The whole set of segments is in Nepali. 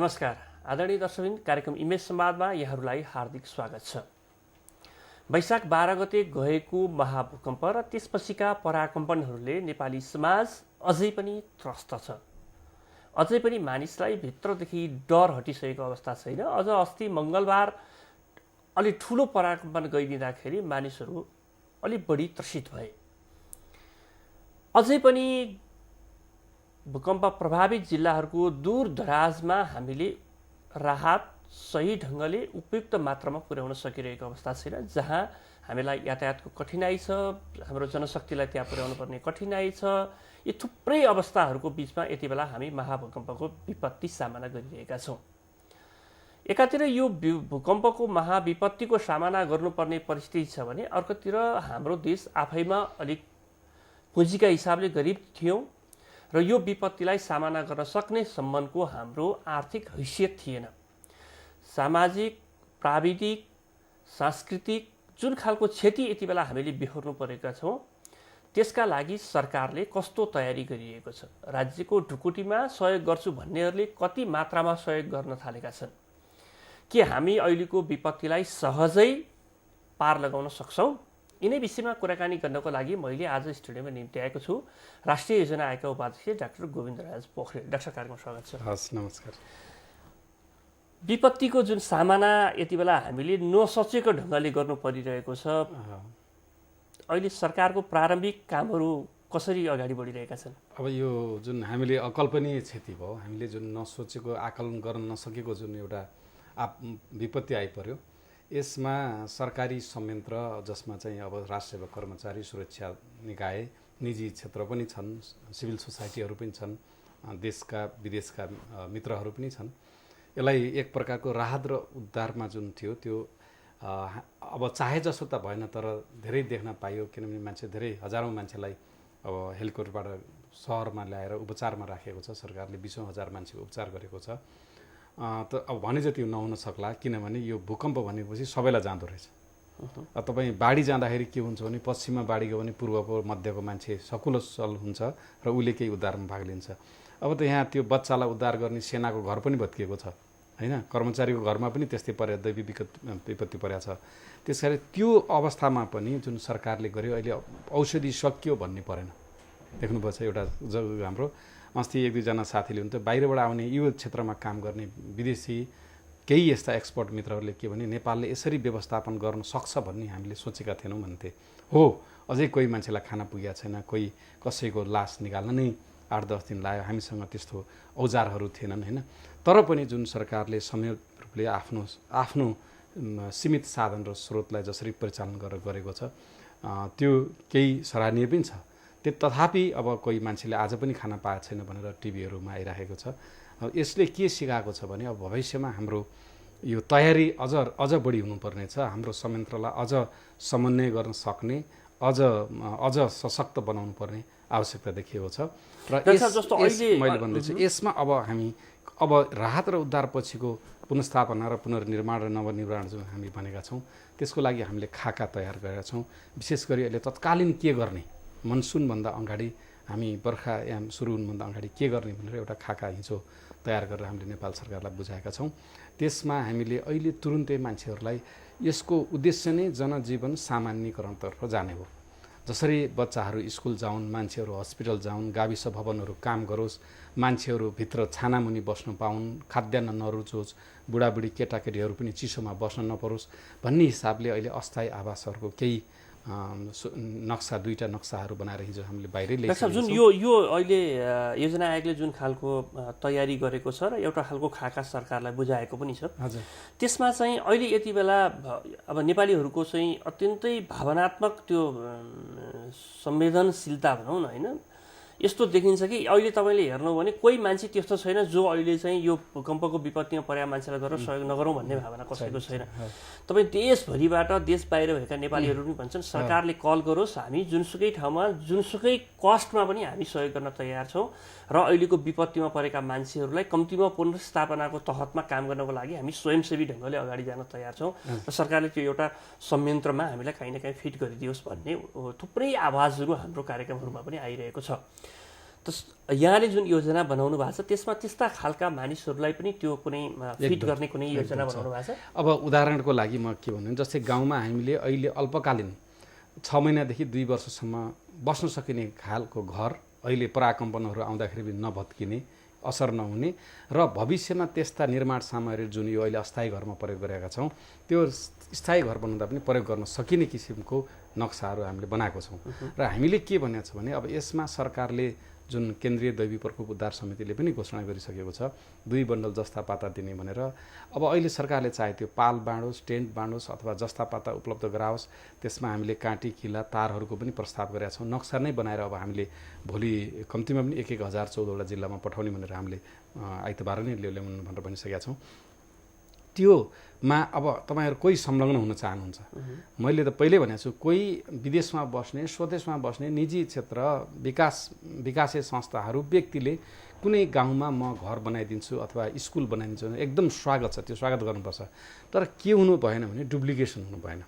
नमस्कार आदरणीय दर्शकवृन्द, कार्यक्रम इमेज संवादमा यहाँहरूलाई हार्दिक स्वागत छ। वैशाख 12 गते गएको महाभूकम्प र त्यसपछिका पराकम्पनहरूले नेपाली समाज अझै पनि त्रस्त छ। अझै पनि मानिसलाई भित्रदेखि डर हटिसकेको अवस्था छैन। अझ अस्ति मङ्गलबार अलि ठुलो पराकम्पन गइदिँदाखेरि मानिसहरू अलि बढी त्रसित भए। अझै पनि भूकम्प प्रभावित जिल्लाहरूको दूरदराजमा हामीले राहत सही ढङ्गले उपयुक्त मात्रामा पुर्याउन सकिरहेको अवस्था छैन। जहाँ हामीलाई यातायातको कठिनाइ छ, हाम्रो जनशक्तिलाई त्यहाँ पुर्याउनु पर्ने कठिनाइ छ। यी थुप्रै अवस्थाहरूको बिचमा यति बेला हामी महाभूकम्पको विपत्ति सामना गरिरहेका छौँ। एकातिर यो भूकम्पको महाविपत्तिको सामना गर्नुपर्ने परिस्थिति छ भने अर्कोतिर हाम्रो देश आफैमा अलिक पुँजीका हिसाबले गरिब थियौँ र यो विपत्तिलाई सामना गर्न सक्ने सम्मको हाम्रो आर्थिक हैसियत थिएन। सामाजिक, प्राविधिक, सांस्कृतिक जुन खालको क्षति यति बेला हामीले बेहोर्नु परेका छौँ, त्यसका लागि सरकारले कस्तो तयारी गरिएको छ? राज्यको ढुकुटीमा सहयोग गर्छु भन्नेहरूले कति मात्रामा सहयोग गर्न थालेका छन्? के हामी अहिलेको विपत्तिलाई सहजै पार लगाउन सक्छौँ? यिनै विषयमा कुराकानी गर्नको लागि मैले आज स्टुडियोमा निम्ति आएको छु राष्ट्रिय योजना आयोगका उपाध्यक्ष डाक्टर गोविन्दराज पोखरेल। डाक्टर, कार्यक्रममा स्वागत छ। हस्, नमस्कार। विपत्तिको जुन सामना यति बेला हामीले नसोचेको ढङ्गले गर्नु परिरहेको छ, अहिले सरकारको प्रारम्भिक कामहरू कसरी अगाडि बढिरहेका छन्? अब यो जुन हामीले अकल्पनीय क्षति भयो, हामीले जुन नसोचेको, आकलन गर्न नसकेको जुन एउटा विपत्ति आइपर्यो, यसमा सरकारी संयन्त्र जसमा चाहिँ अब राष्ट्र सेवा कर्मचारी, सुरक्षा निकाय, निजी क्षेत्र पनि छन्, सिभिल सोसाइटीहरू पनि छन्, देशका विदेशका मित्रहरू पनि छन्। यसलाई एक प्रकारको राहत र उद्धारमा जुन थियो त्यो अब चाहे जसो त भएन, तर धेरै देख्न पाइयो। किनभने धेरै हजारौँ मान्छेलाई अब हेलिकप्टरबाट सहरमा ल्याएर उपचारमा राखेको छ। सरकारले 20,000 मान्छेको उपचार गरेको छ। त अब भने जति नहुन सक्ला, किनभने यो भूकम्प भनेपछि सबैलाई जाँदो रहेछ। तपाईँ बाढी जाँदाखेरि के हुन्छ भने पश्चिममा बाढी गयो भने पूर्वको मध्यको मान्छे सकुशल हुन्छ र उसले केही उद्धारमा भाग लिन्छ। अब त यहाँ त्यो बच्चालाई उद्धार गर्ने सेनाको घर पनि भत्किएको छ, होइन? कर्मचारीको घरमा पनि त्यस्तै दैवी विपत्ति परेको छ। त्यस कारण त्यो अवस्थामा पनि जुन सरकारले गर्यो, अहिले औषधि सकियो भन्ने परेन। देख्नुपर्छ, एउटा हाम्रो अस्ति 1-2 साथीले हुन्थ्यो बाहिरबाट आउने यो क्षेत्रमा काम गर्ने विदेशी केही यस्ता एक्सपर्ट मित्रहरूले के भने नेपालले यसरी व्यवस्थापन गर्न सक्छ भन्ने हामीले सोचेका थिएनौँ भन्थे। हो, अझै कोही मान्छेलाई खाना पुगेको छैन, कोही कसैको लास निकाल्न नै 8-10 दिन लाग्यो। हामीसँग त्यस्तो औजारहरू थिएनन्, होइन? तर पनि जुन सरकारले संयमित रूपले आफ्नो सीमित साधन र स्रोतलाई जसरी परिचालन गरेको छ, त्यो केही सराहनीय पनि छ। तथापि अब कोही मान्छेले आज पनि खाना पाएको छैन भनेर टिभीहरूमा आइरहेको छ। यसले के सिकाएको छ भने अब भविष्यमा हाम्रो यो तयारी अझ बढी हुनुपर्ने छ। हाम्रो संयन्त्रलाई अझ समन्वय गर्न सक्ने, अझ सशक्त बनाउनु पर्ने आवश्यकता देखिएको छ। र मैले भन्दैछु, यसमा अब हामी राहत र उद्धार पछिको पुनर्स्थापना र पुनर्निर्माण र नवनिर्माण जुन हामी भनेका छौँ, त्यसको लागि हामीले खाका तयार गरेका छौँ। विशेष गरी अहिले तत्कालीन के गर्ने, मनसुनभन्दा अगाडि हामी बर्खायाम सुरु हुनुभन्दा अगाडि के गर्ने भनेर एउटा खाका हिजो तयार गरेर हामीले नेपाल सरकारलाई बुझाएका छौँ। त्यसमा हामीले अहिले तुरुन्तै मान्छेहरूलाई यसको उद्देश्य नै जनजीवन सामान्यीकरणतर्फ जाने हो। जसरी बच्चाहरू स्कुल जाउन्, मान्छेहरू हस्पिटल जाउन्, गाविस भवनहरू काम गरोस्, मान्छेहरू भित्र छानामुनि बस्न पाउन्, खाद्यान्न नरुचोस्, बुढाबुढी केटाकेटीहरू पनि चिसोमा बस्न नपरोस् भन्ने हिसाबले अहिले अस्थायी आवासहरूको केही दुईटा नक्साहरू बनाएर हिजो हामीले बाहिरै ल्याएको जुन यो अहिले योजना आयोगले जुन खालको तयारी गरेको छ र एउटा खालको खाका सरकारलाई बुझाएको पनि छ। हजुर, त्यसमा चाहिँ अहिले यति बेला अब नेपालीहरूको चाहिँ अत्यन्तै भावनात्मक त्यो संवेदनशीलता भनौँ न, होइन? यस्तो देखिन्छ कि अहिले तपाईँले हेर्नुभयो भने कोही मान्छे त्यस्तो छैन जो अहिले चाहिँ यो भूकम्पको विपत्तिमा परेका मान्छेलाई गरेर सहयोग नगरौँ भन्ने भावना कसैको छैन। तपाईँ देशभरिबाट, देश बाहिर भएका नेपालीहरू पनि भन्छन् सरकारले कल गरोस्, हामी जुनसुकै ठाउँमा जुनसुकै कस्टमा पनि हामी सहयोग गर्न तयार छौँ र अहिलेको विपत्तिमा परेका मान्छेहरूलाई कम्तीमा पुनर्स्थापनाको तहतमा काम गर्नको लागि हामी स्वयंसेवी ढङ्गले अगाडि जान तयार छौँ र सरकारले त्यो एउटा संयन्त्रमा हामीलाई काहीँ न काहीँ फिट गरिदियोस् भन्ने थुप्रै आवाजहरू हाम्रो कार्यक्रमहरूमा पनि आइरहेको छ। यहाँले जुन योजना बनाउनु भएको छ त्यसमा त्यस्ता खालका मानिसहरूलाई पनि त्यो कुनै फिट गर्ने कुनै योजना बनाउनु भएको छ? अब उदाहरणको लागि म के भन्नु, जस्तै गाउँमा हामीले अहिले अल्पकालीन 6 महिनादेखि 2 वर्षसम्म बस्न सकिने खालको घर अहिले पराकम्पनहरू आउँदाखेरि पनि नभत्किने, असर नहुने र भविष्यमा त्यस्ता निर्माण सामग्री जुन यो अहिले अस्थायी घरमा प्रयोग गरेका छौँ त्यो स्थायी घर बनाउँदा पनि प्रयोग गर्न सकिने किसिमको नक्साहरू हामीले बनाएको छौँ। र हामीले के भनेको छ भने अब यसमा सरकारले जुन केन्द्रीय दैवी प्रकोप उद्धार समितिले पनि घोषणा गरिसकेको छ 2 बन्डल जस्ता पाता दिने भनेर। अब अहिले सरकारले चाहे त्यो पाल बाँडोस्, टेन्ट बाँडोस् अथवा जस्ता पाता उपलब्ध गराओस्, त्यसमा हामीले काँटी किला तारहरूको पनि प्रस्ताव गरेका छौँ। नक्सा नै बनाएर अब हामीले भोलि कम्तीमा पनि 1,000 14वटा जिल्लामा पठाउने भनेर हामीले आइतबार नै ल्याउनु भनेर भनिसकेका छौँ। त्योमा अब तपाईँहरू कोही संलग्न हुन चाहनुहुन्छ, मैले त पहिल्यै भनेको छु, कोही विदेशमा बस्ने, स्वदेशमा बस्ने निजी क्षेत्र विकासे संस्थाहरू व्यक्तिले कुनै गाउँमा म घर बनाइदिन्छु अथवा स्कुल बनाइदिन्छु एकदम स्वागत छ, त्यो स्वागत गर्नुपर्छ। तर के हुनु भएन भने डुप्लिकेसन हुनु भएन।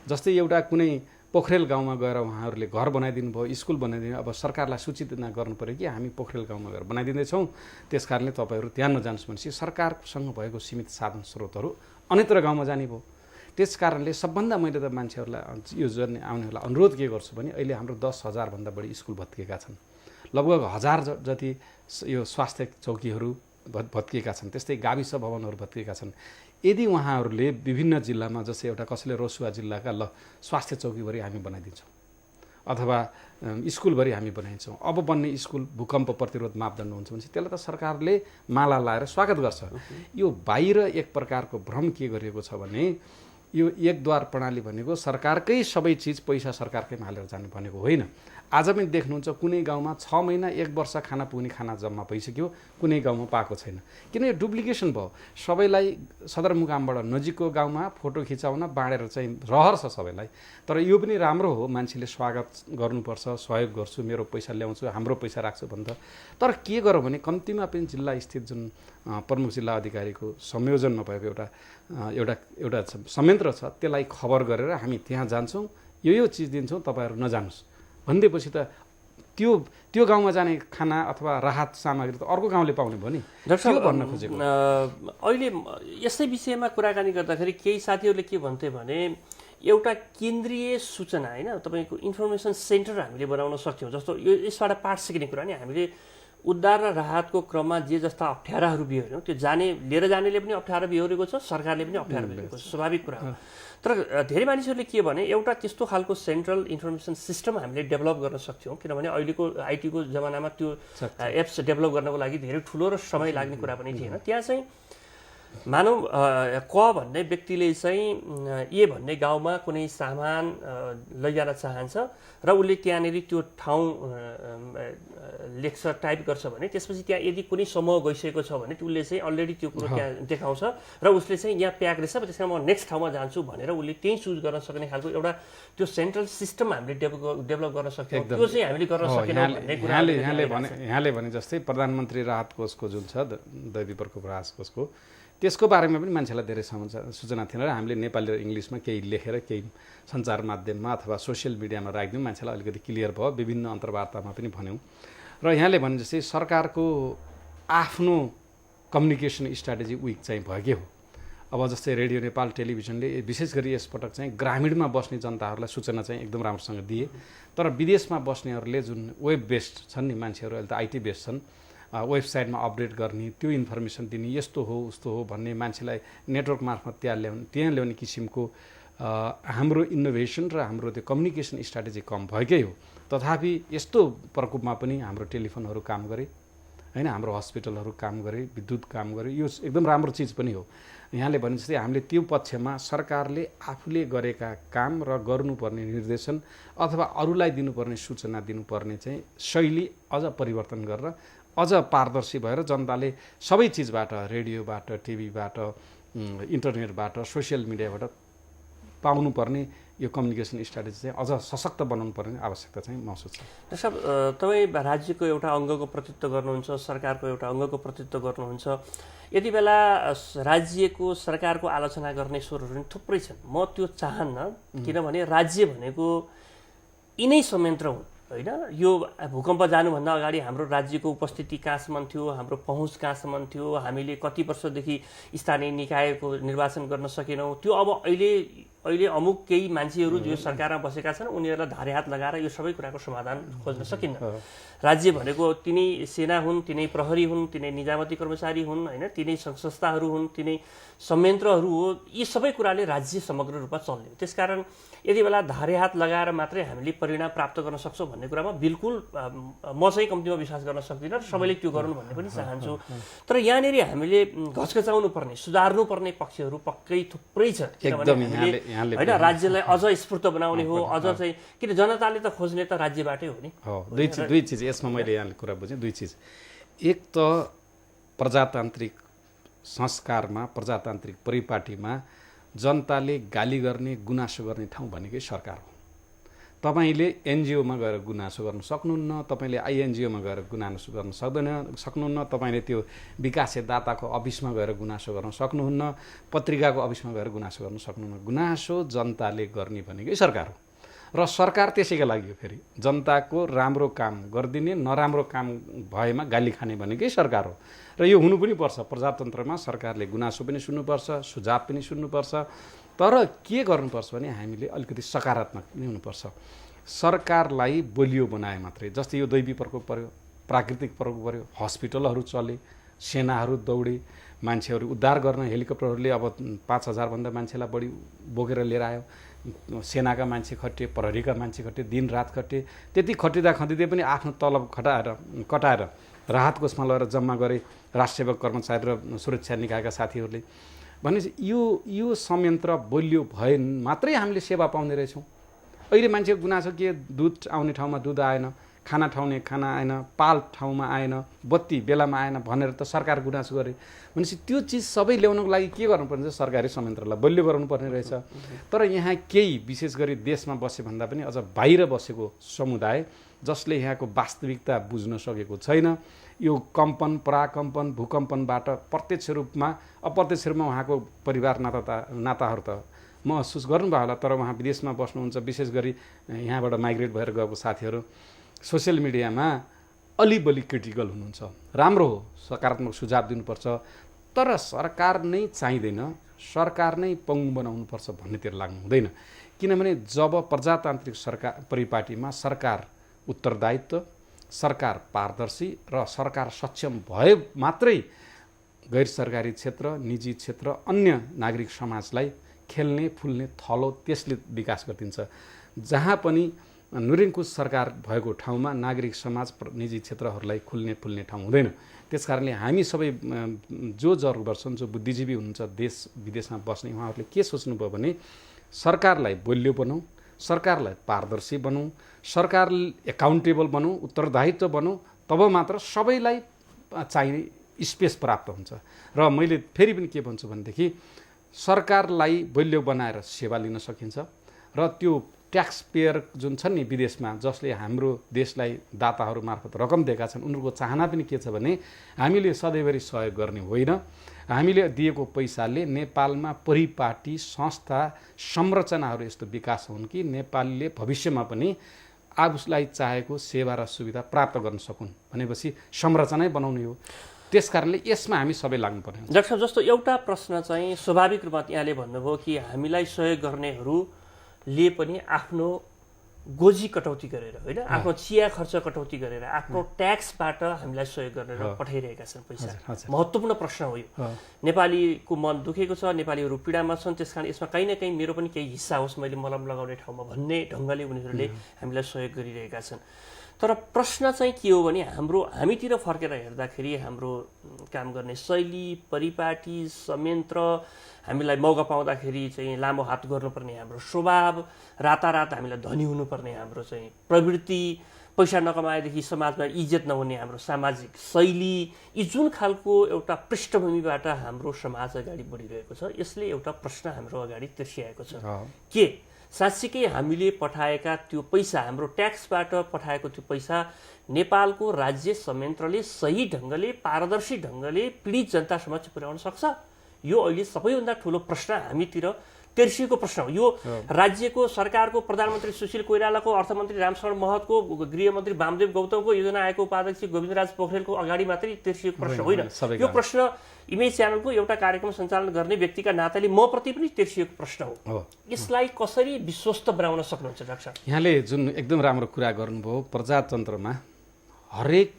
जस्तै एउटा कुनै पोखरेल गाउँमा गएर उहाँहरूले घर बनाइदिनु भयो, स्कुल बनाइदिनु, अब सरकारलाई सूचित गर्नु पऱ्यो कि हामी पोखरेल गाउँमा गएर बनाइदिँदैछौँ, त्यस कारणले तपाईँहरू त्यहाँ नजानुहोस् भनेपछि सरकारसँग भएको सीमित साधन स्रोतहरू अन्यत्र गाउँमा जाने भयो। त्यस कारणले सबभन्दा मैले त मान्छेहरूलाई यो आउनेहरूलाई अनुरोध के गर्छु भने अहिले हाम्रो 10,000 भन्दा बढी स्कुल भत्किएका छन्, लगभग 1000 जति यो स्वास्थ्य चौकीहरू भत्किएका छन्, त्यस्तै गाविस भवनहरू भत्किएका छन्। यदि उहाँहरूले विभिन्न जिल्लामा जस्तै एउटा कसैले रसुवा जिल्लाका स्वास्थ्य चौकीभरि हामी बनाइदिन्छौँ अथवा स्कुलभरि हामी बनाइदिन्छौँ, अब बन्ने स्कुल भूकम्प प्रतिरोध मापदण्ड हुन्छ भने त्यसलाई त सरकारले माला लाएर स्वागत गर्छ। यो बाहिर एक प्रकारको भ्रम के गरिएको छ भने यो एकद्वार प्रणाली भनेको सरकारकै सबै चिज पैसा सरकारकैमा हालेर जाने भनेको होइन। आज पनि देख्नुहुन्छ कुनै गाउँमा 6 महिना 1 वर्ष खाना पुग्ने खाना जम्मा भइसक्यो, कुनै गाउँमा पाएको छैन। किन यो डुप्लिकेसन भयो। सबैलाई सदरमुकामबाट नजिकको गाउँमा फोटो खिचाउन बाँडेर चाहिँ रहर छ सबैलाई। तर यो पनि राम्रो हो, मान्छेले स्वागत गर्नुपर्छ, सहयोग गर्छु, मेरो पैसा ल्याउँछु, हाम्रो पैसा राख्छु भन्दा। तर के गरौँ भने कम्तीमा पनि जिल्ला स्थित जुन प्रमुख जिल्ला अधिकारीको संयोजनमा भएको एउटा संयन्त्र छ, त्यसलाई खबर गरेर हामी त्यहाँ जान्छौँ, यो चिज दिन्छौँ, तपाईँहरू नजानुहोस् भनिदिएपछि त त्यो गाउँमा जाने खाना अथवा राहत सामग्री त अर्को गाउँले पाउने भयो नि। डाक्टर साहब भन्न खोजेको अहिले यसै विषयमा कुराकानी गर्दाखेरि केही साथीहरूले के भन्थे भने एउटा केन्द्रीय सूचना होइन तपाईँको इन्फर्मेसन सेन्टर हामीले बनाउन सक्छौँ। जस्तो यसबाट पाठ सिक्ने कुरा नि हामीले उद्धार र राहतको क्रममा जे जस्ता अप्ठ्याराहरू बिहोर्यौँ त्यो लिएर जानेले पनि अप्ठ्यारो बिहोरेको छ, सरकारले पनि अप्ठ्यारो बिहोरेको छ, स्वाभाविक कुरा हो। तर धेरै मानिसहरूले के भने एउटा त्यस्तो खालको सेन्ट्रल इन्फर्मेसन सिस्टम हामीले डेभलप गर्न सक्छौँ, किनभने अहिलेको आइटीको जमानामा त्यो एप्स डेभलप गर्नको लागि धेरै ठुलो र समय लाग्ने कुरा पनि थिएन। त्यहाँ चाहिँ मानौ क भन्ने व्यक्तिले चाहिँ ए भन्ने गाउँमा कुनै सामान लैजान चाहन्छ र उसले त्यहाँनिर त्यो ठाउँ लेख्छ, टाइप गर्छ भने त्यसपछि त्यहाँ यदि कुनै समूह गइसकेको छ भने उसले चाहिँ अलरेडी त्यो कुरो त्यहाँ देखाउँछ र उसले चाहिँ यहाँ प्याक रहेछ, त्यस कारण म नेक्स्ट ठाउँमा जान्छु भनेर उसले त्यहीँ चुज गर्न सक्ने खालको एउटा त्यो सेन्ट्रल सिस्टम हामीले डेभलप गर्न सक्छौँ। त्यो चाहिँ हामीले गर्न सकेनौँ भन्ने कुरा यहाँले भने जस्तै प्रधानमन्त्री राहत कोषको जुन छ दैवी प्रकोप राहत कोषको, त्यसको बारेमा पनि मान्छेलाई धेरै सूचना थिएन र हामीले नेपाली र इङ्ग्लिसमा केही लेखेर केही सञ्चार माध्यममा अथवा सोसियल मिडियामा राखिदिउँ, मान्छेलाई अलिकति क्लियर भयो, विभिन्न अन्तर्वार्तामा पनि भन्यौँ। र यहाँले भने जस्तै सरकारको आफ्नो कम्युनिकेसन स्ट्राटेजी विक चाहिँ भएकै हो। अब जस्तै रेडियो नेपाल टेलिभिजनले विशेष गरी यसपटक चाहिँ ग्रामीणमा बस्ने जनताहरूलाई सूचना चाहिँ एकदम राम्रोसँग दिए। तर विदेशमा बस्नेहरूले जुन वेब बेस्ड छन् नि मान्छेहरू, अहिले त आइटी बेस्ड छन्, वेबसाइटमा अपडेट गर्ने, त्यो इन्फर्मेसन दिने, यस्तो हो उस्तो हो भन्ने, मान्छेलाई नेटवर्क मार्फत त्यहाँ ल्याउने किसिमको हाम्रो इनोभेसन र हाम्रो त्यो कम्युनिकेसन स्ट्राटेजी कम भएकै हो। तथापि यस्तो प्रकोपमा पनि हाम्रो टेलिफोनहरू काम गरे होइन, हाम्रो हस्पिटलहरू काम गरे, विद्युत काम गरे, यो एकदम राम्रो चिज पनि हो। यहाँले भने जस्तै हामीले त्यो पक्षमा सरकारले आफूले गरेका काम र गर्नुपर्ने निर्देशन अथवा अरूलाई दिनुपर्ने सूचना दिनुपर्ने चाहिँ शैली अझ परिवर्तन गरेर अझ पारदर्शी भएर जनताले सबै चिजबाट, रेडियोबाट, टिभीबाट, इन्टरनेटबाट, सोसियल मिडियाबाट पाउनुपर्ने यो कम्युनिकेसन स्ट्राटेजी चाहिँ अझ सशक्त बनाउनु पर्ने आवश्यकता चाहिँ महसुस छ। डाक्टर साहब तपाईँ राज्यको एउटा अङ्गको प्रतिनिधित्व गर्नुहुन्छ, सरकारको एउटा अङ्गको प्रतिनिधित्व गर्नुहुन्छ, यति बेला राज्यको सरकारको आलोचना गर्ने स्वरहरू पनि थुप्रै छन्। म त्यो चाहन्न, किनभने राज्य भनेको यिनै संयन्त्र हुन्, होइन यो भूकम्प जानुभन्दा अगाडि हाम्रो राज्यको उपस्थिति कहाँसम्म थियो, हाम्रो पहुँच कहाँसम्म थियो, हामीले कति वर्षदेखि स्थानीय निकायको निर्वाचन गर्न सकेनौँ, त्यो अब अहिले अमुक केही मान्छेहरू जो सरकारमा बसेका छन् उनीहरूलाई धारे हात लगाएर यो सबै कुराको समाधान खोज्न सकिन्न। राज्य भनेको तिनै सेना हुन्, तिनै प्रहरी हुन्, तिनै निजामती कर्मचारी हुन्, होइन तिनै संस्थाहरू हुन्, तिनै संयन्त्रहरू हो, यी सबै कुराले राज्य समग्र रूपमा चल्ने। त्यसकारण यति बेला धारे हात लगाएर मात्रै हामीले परिणाम प्राप्त गर्न सक्छौँ भन्ने कुरामा बिल्कुल म चाहिँ कम्तीमा विश्वास गर्न सक्दिनँ र सबैले त्यो गरून् भन्ने पनि चाहन्छु। तर यहाँनिर हामीले घचघचाउनु पर्ने, सुधार्नु पर्ने पक्षहरू पक्कै थुप्रै छ। किनभने होइन राज्यलाई अझ स्फूर्त बनाउने हो, अझ चाहिँ किन जनताले त खोज्ने त राज्यबाटै हो नि। दुई चिज यसमा मैले यहाँले कुरा बुझेँ। दुई चिज, एक त प्रजातान्त्रिक संस्कारमा, प्रजातान्त्रिक परिपाटीमा जनताले गाली गर्ने, गुनासो गर्ने ठाउँ भनेकै सरकार हो। तपाईँले एनजिओमा गएर गुनासो गर्न सक्नुहुन्न, तपाईँले आइएनजिओमा गएर गुनासो गर्न सक्नुहुन्न, तपाईँले त्यो विकासदाताको अफिसमा गएर गुनासो गर्न सक्नुहुन्न, पत्रिकाको अफिसमा गएर गुनासो गर्न सक्नुहुन्न। गुनासो जनताले गर्ने भनेकै सरकार हो र सरकार त्यसैका लागि हो। फेरि जनताको राम्रो काम गरिदिने, नराम्रो काम भएमा गाली खाने भनेकै सरकार हो र यो हुनु पनि पर्छ। प्रजातन्त्रमा सरकारले गुनासो पनि सुन्नुपर्छ, सुझाव पनि सुन्नुपर्छ। तर के गर्नुपर्छ भने हामीले अलिकति सकारात्मक नै हुनुपर्छ। सरकारलाई बलियो बनाए मात्रै, जस्तै यो दैवी प्रकोप पर्यो, प्राकृतिक प्रकोप पर्यो, हस्पिटलहरू चले, सेनाहरू दौडे, मान्छेहरू उद्धार गर्न हेलिकप्टरहरूले अब 5000 भन्दा मान्छेलाई बढी बोकेर लिएर आयो। सेनाका मान्छे खटे, प्रहरीका मान्छे खटे, दिन रात खटे। त्यति खटिँदै पनि आफ्नो तलब कटाएर राहत कोषमा लगेर जम्मा गरे राष्ट्रसेवक कर्मचारी र सुरक्षा निकायका साथीहरूले। भनेपछि यो संयन्त्र बलियो भए मात्रै हामीले सेवा पाउने रहेछौँ। अहिले मान्छेको गुनासो के, दुध आउने ठाउँमा दुध आएन, खाना ठाउने खाना आएन, पाल ठाउँमा आएन, बत्ती बेलामा आएन भनेर त सरकार गुनासो गरे। भनेपछि त्यो चिज सबै ल्याउनको लागि के गर्नुपर्ने छ, सरकारी संयन्त्रलाई बलियो गराउनुपर्ने रहेछ। तर यहाँ केही विशेष गरी देशमा बसे भन्दा पनि अझ बाहिर बसेको समुदाय जसले यहाँको वास्तविकता बुझ्न सकेको छैन, यो कम्पन, पराकम्पन, भूकम्पनबाट प्रत्यक्ष रूपमा अप्रत्यक्ष रूपमा उहाँको परिवार नाताहरू त महसुस गर्नुभयो होला। तर उहाँ विदेशमा बस्नुहुन्छ, विशेष गरी यहाँबाट माइग्रेट भएर गएको साथीहरू सोसियल मिडियामा अलिबलि क्रिटिकल हुनुहुन्छ। राम्रो हो, सकारात्मक सुझाव दिनुपर्छ, तर सरकार नै चाहिँदैन, सरकार नै पङ्गु बनाउनुपर्छ भन्नेतिर लाग्नु हुँदैन। किनभने जब प्रजातान्त्रिक सरकार परिपाटीमा सरकार उत्तरदायित्व, सरकार पारदर्शी र सरकार सक्षम भए मात्रै गैर सरकारी क्षेत्र, निजी क्षेत्र, अन्य नागरिक समाजलाई खेल्ने फुल्ने थलो त्यसले विकास गरिदिन्छ। जहाँ पनि निरङ्कुश सरकार भएको ठाउँमा नागरिक समाज, निजी क्षेत्रहरूलाई खुल्ने फुल्ने ठाउँ हुँदैन। त्यसकारणले हामी सबै जो जरुरत छन्, जो बुद्धिजीवी हुनुहुन्छ देश विदेशमा बस्ने, उहाँहरूले के सोच्नुभयो भने सरकारलाई बलियो बनाऊ, सरकारलाई पारदर्शी बनाऊ, सरकार एकाउन्टेबल बनाऊ, उत्तरदायित्व बनाऊ, तब मात्र सबैलाई चाहिने स्पेस प्राप्त हुन्छ। र मैले फेरि पनि के भन्छु भनेदेखि सरकारलाई बलियो बनाएर सेवा लिन सकिन्छ र त्यो ट्याक्स पेयर जुन छन् नि विदेशमा, जसले हाम्रो देशलाई दाताहरू मार्फत रकम दिएका छन्, उनीहरूको चाहना पनि के छ भने हामीले सधैँभरि सहयोग गर्ने होइन, हामीले दिएको पैसाले नेपालमा परिपाटी संस्था संरचनाहरू यस्तो विकास हुन् कि नेपालीले भविष्यमा पनि आफूलाई चाहेको सेवा र सुविधा प्राप्त गर्न सकुन् भनेपछि संरचनै बनाउने हो। त्यसकारणले यसमा हामी सबै लाग्नुपर्ने हुन्छ। डाक्टर साहब, जस्तो एउटा प्रश्न चाहिँ स्वाभाविक रूपमा यहाँले भन्नुभयो कि हामीलाई सहयोग गर्नेहरूले पनि आफ्नो गोजी कटौती गरेर, होइन आफ्नो चिया खर्च कटौती गरेर, आफ्नो ट्याक्सबाट हामीलाई सहयोग गरेर पठाइरहेका छन् पैसा। महत्त्वपूर्ण प्रश्न हो यो। नेपालीको मन दुखेको छ, नेपालीहरू पीडामा छन्, त्यसकारण यसमा कहीँ न कहीँ मेरो पनि केही हिस्सा होस्, मैले मलम लगाउने ठाउँमा भन्ने ढङ्गले उनीहरूले हामीलाई सहयोग गरिरहेका छन्। तर प्रश्न चाहिँ के हो भने हामीतिर फर्केर हेर्दाखेरि हाम्रो काम गर्ने शैली, परिपाटी, संयन्त्र, हामीलाई मौका पाउँदाखेरि चाहिँ लामो हात गर्नुपर्ने हाम्रो स्वभाव, रातारात हामीलाई धनी हुनुपर्ने हाम्रो चाहिँ प्रवृत्ति, पैसा नकमाएदेखि समाजमा इज्जत नहुने हाम्रो सामाजिक शैली, यी जुन खालको एउटा पृष्ठभूमिबाट हाम्रो समाज अगाडि बढिरहेको छ, यसले एउटा प्रश्न हाम्रो अगाडि तिर्सिआएको छ के साँच्चीकै हामीले पठाएका त्यो पैसा, हाम्रो ट्याक्सबाट पठाएको त्यो पैसा नेपालको राज्य संयन्त्रले सही ढङ्गले, पारदर्शी ढङ्गले पीडित जनता समक्ष पुर्याउन सक्छ? यो अहिले सबैभन्दा ठुलो प्रश्न हामीतिर तेर्सिएको प्रश्न हो। यो राज्यको सरकारको प्रधानमन्त्री सुशील कोइरालाको, अर्थमन्त्री रामशरण महतको, गृहमन्त्री वामदेव गौतमको, योजना आयोगको उपाध्यक्ष गोविन्दराज पोखरेलको अगाडि मात्रै तेर्सिएको प्रश्न होइन। यो प्रश्न इमेज च्यानलको एउटा कार्यक्रम सञ्चालन गर्ने व्यक्तिका नाताले म प्रति पनि तेर्सिएको प्रश्न हो। यसलाई कसरी विश्वस्त बनाउन सक्नुहुन्छ डाक्टर साहब? यहाँले जुन एकदम राम्रो कुरा गर्नुभयो, प्रजातन्त्रमा हरेक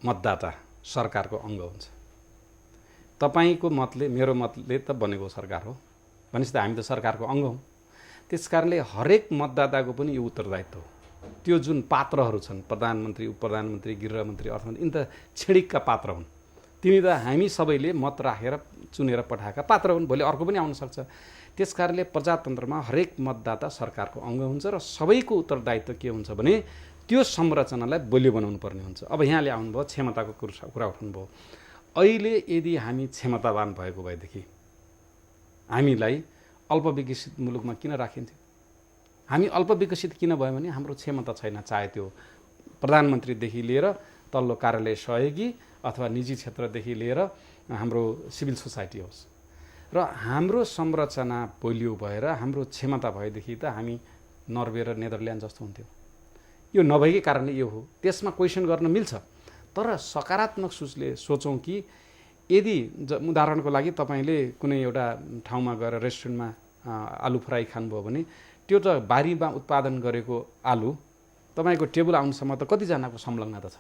मतदाता सरकारको अङ्ग हुन्छ। तपाईँको मतले, मेरो मतले त बनेको सरकार हो भनेपछि त हामी त सरकारको अङ्ग हौँ। त्यस कारणले हरेक मतदाताको पनि यो उत्तरदायित्व हो। त्यो जुन पात्रहरू छन्, प्रधानमन्त्री, उपप्रधानमन्त्री, गृहमन्त्री, अर्थमन्त्री, यिनी त छिडिकका पात्र हुन्। तिनी त हामी सबैले मत राखेर चुनेर पठाएका पात्र हुन्। भोलि अर्को पनि आउन सक्छ। त्यस कारणले प्रजातन्त्रमा हरेक मतदाता सरकारको अङ्ग हुन्छ र सबैको उत्तरदायित्व के हुन्छ भने त्यो संरचनालाई बलियो बनाउनु पर्ने हुन्छ। अब यहाँले आउनुभयो, क्षमताको कुरा उठाउनुभयो। अहिले यदि हामी क्षमतावान भएको भएदेखि हामीलाई अल्पविकसित मुलुकमा किन राखिन्थ्यो? हामी अल्पविकसित किन भयो भने हाम्रो क्षमता छैन। चाहे त्यो प्रधानमन्त्रीदेखि लिएर तल्लो कार्यालय सहयोगी अथवा निजी क्षेत्रदेखि लिएर हाम्रो सिभिल सोसाइटी होस्, र हाम्रो संरचना बलियो भएर हाम्रो क्षमता भएदेखि त हामी नर्वे र नेदरल्यान्ड जस्तो हुन्थ्यो। यो नभएकै कारणले यो हो। त्यसमा क्वेसन गर्न मिल्छ, तर सकारात्मक सोचौँ कि यदि उदाहरणको लागि तपाईँले कुनै एउटा ठाउँमा गएर रेस्टुरेन्टमा आलु फ्राई खानुभयो भने त्यो त बारीमा उत्पादन गरेको आलु तपाईँको टेबल आउनुसम्म त कतिजनाको संलग्नता छ?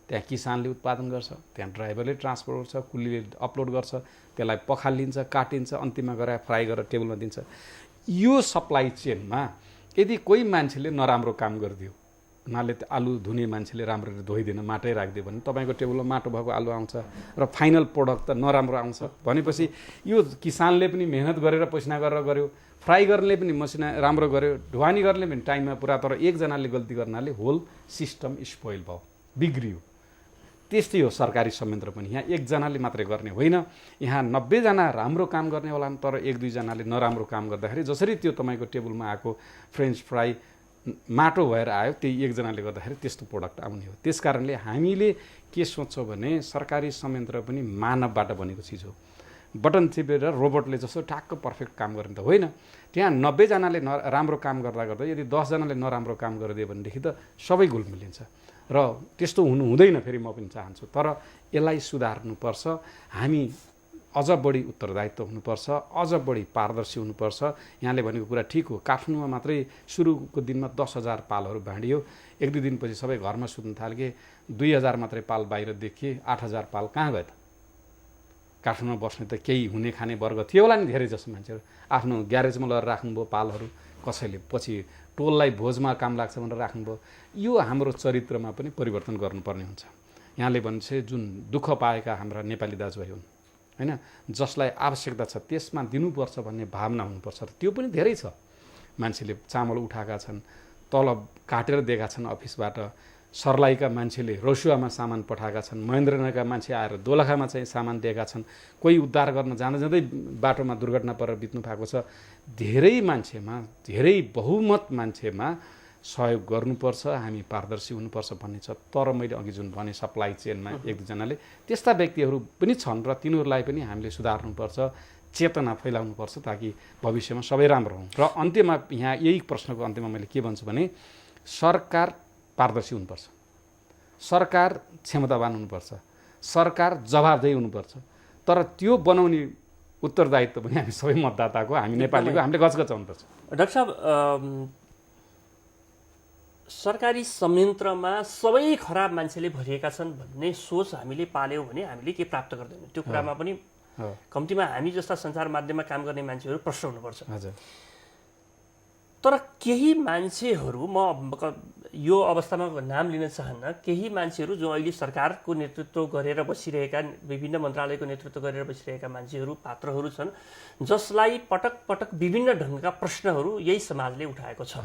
त्यहाँ किसानले उत्पादन गर्छ, त्यहाँ ड्राइभरले ट्रान्सपोर्ट गर्छ, कुलीले अपलोड गर्छ, त्यसलाई पखालिन्छ, काटिन्छ, अन्तिममा गएर फ्राई गरेर टेबलमा दिन्छ। यो सप्लाई चेनमा यदि कोही मान्छेले नराम्रो काम गरिदियो, उनीहरूले आलु धुने मान्छेले राम्ररी धोइदिन, माटै राखिदियो भने तपाईँको टेबलमा माटो भएको आलु आउँछ र फाइनल प्रोडक्ट त नराम्रो आउँछ। भनेपछि यो किसानले पनि मेहनत गरेर पैसा गरेर गर्यो, फ्राई गर्नेले पनि मसिना राम्रो गर्यो, ढुवानी गर्नेले पनि टाइममा पुरा, तर एकजनाले गल्ती गर्नाले होल सिस्टम स्पोइल भयो, बिग्रियो। त्यस्तै हो सरकारी संयन्त्र पनि। यहाँ एकजनाले मात्रै गर्ने होइन, यहाँ 90 जना राम्रो काम गर्ने होला, तर 1-2 जनाले नराम्रो काम गर्दाखेरि जसरी त्यो तपाईँको टेबलमा आएको फ्रेन्च फ्राई माटो भएर आयो, त्यही एकजनाले गर्दाखेरि त्यस्तो प्रोडक्ट आउने हो। त्यस कारणले हामीले के सोच्छौँ भने सरकारी संयन्त्र पनि मानवबाट बनेको चिज हो। बटन थिपेर रोबोटले जस्तो ठ्याक्क पर्फेक्ट काम गर्ने त होइन। त्यहाँ 90 जनाले राम्रो काम गर्दा गर्दा यदि 10 जनाले नराम्रो काम गरिदियो भनेदेखि त सबै घुलमिलिन्छ, र त्यस्तो हुनु हुँदैन। फेरि म पनि चाहन्छु, तर यसलाई सुधार्नुपर्छ। हामी अझ बढी उत्तरदायित्व हुनुपर्छ, अझ बढी पारदर्शी हुनुपर्छ। यहाँले भनेको कुरा ठिक हो। काठमाडौँमा मात्रै सुरुको दिनमा 10,000 पालहरू बाँडियो, 1-2 दिनपछि सबै घरमा सुत्न थाल्के, 2,000 मात्रै पाल बाहिर देखिए, 8,000 पाल कहाँ गयो त? काठमाडौँमा बस्ने त केही हुने खाने वर्ग थियो होला नि, धेरै जसो मान्छेहरू आफ्नो ग्यारेजमा लगेर राख्नुभयो पालहरू, कसैले पछि टोललाई भोजमा काम लाग्छ भनेर राख्नुभयो। यो हाम्रो चरित्रमा पनि परिवर्तन गर्नुपर्ने हुन्छ। यहाँले भन्छ जुन दुःख पाएका हाम्रा नेपाली दाजुभाइ हुन् होइन, जसलाई आवश्यकता छ त्यसमा दिनुपर्छ भन्ने भावना हुनुपर्छ। र त्यो पनि धेरै छ। मान्छेले चामल उठाएका छन्, तलब काटेर दिएका छन् अफिसबाट, सर्लाहीका मान्छेले रसुवामा सामान पठाएका छन्, महेन्द्रनगरका मान्छे आएर दोलखामा चाहिँ सामान दिएका छन्, कोही उद्धार गर्न जाँदा जाँदै बाटोमा दुर्घटना परेर बित्नु भएको छ। धेरै मान्छेमा, धेरै बहुमत मान्छेमा सहयोग गर्नुपर्छ, हामी पारदर्शी हुनुपर्छ भन्ने छ। तर मैले अघि जुन भने सप्लाई चेनमा 1-2 जनाले, त्यस्ता व्यक्तिहरू पनि छन् र तिनीहरूलाई पनि हामीले सुधार्नुपर्छ, चेतना फैलाउनुपर्छ, ताकि भविष्यमा सबै राम्रो हुन्। र अन्त्यमा यहाँ यही प्रश्नको अन्त्यमा मैले के भन्छु भने सरकार पारदर्शी हुनुपर्छ, सरकार क्षमतावान हुनुपर्छ, सरकार जवाबदेही हुनुपर्छ, तर त्यो बनाउने उत्तरदायित्व पनि हामी सबै मतदाताको, हामी नेपालीको, हामीले गजगजाउनुपर्छ। डाक्टर साहब, सरकारी संयन्त्रमा सबै खराब मान्छेले भरिएका छन् भन्ने सोच हामीले पाल्यौँ भने हामीले के प्राप्त गर्दैनौँ। त्यो कुरामा पनि कम्तीमा हामी जस्ता सञ्चार माध्यममा काम गर्ने मान्छेहरू प्रश्न हुनुपर्छ। हजुर। तर केही मान्छेहरू, म यो अवस्थामा नाम लिन चाहन्न, केही मान्छेहरू जो अहिले सरकारको नेतृत्व गरेर बसिरहेका, विभिन्न मन्त्रालयको नेतृत्व गरेर बसिरहेका मान्छेहरू, पात्रहरू छन्, जसलाई पटक पटक विभिन्न ढङ्गका प्रश्नहरू यही समाजले उठाएको छ।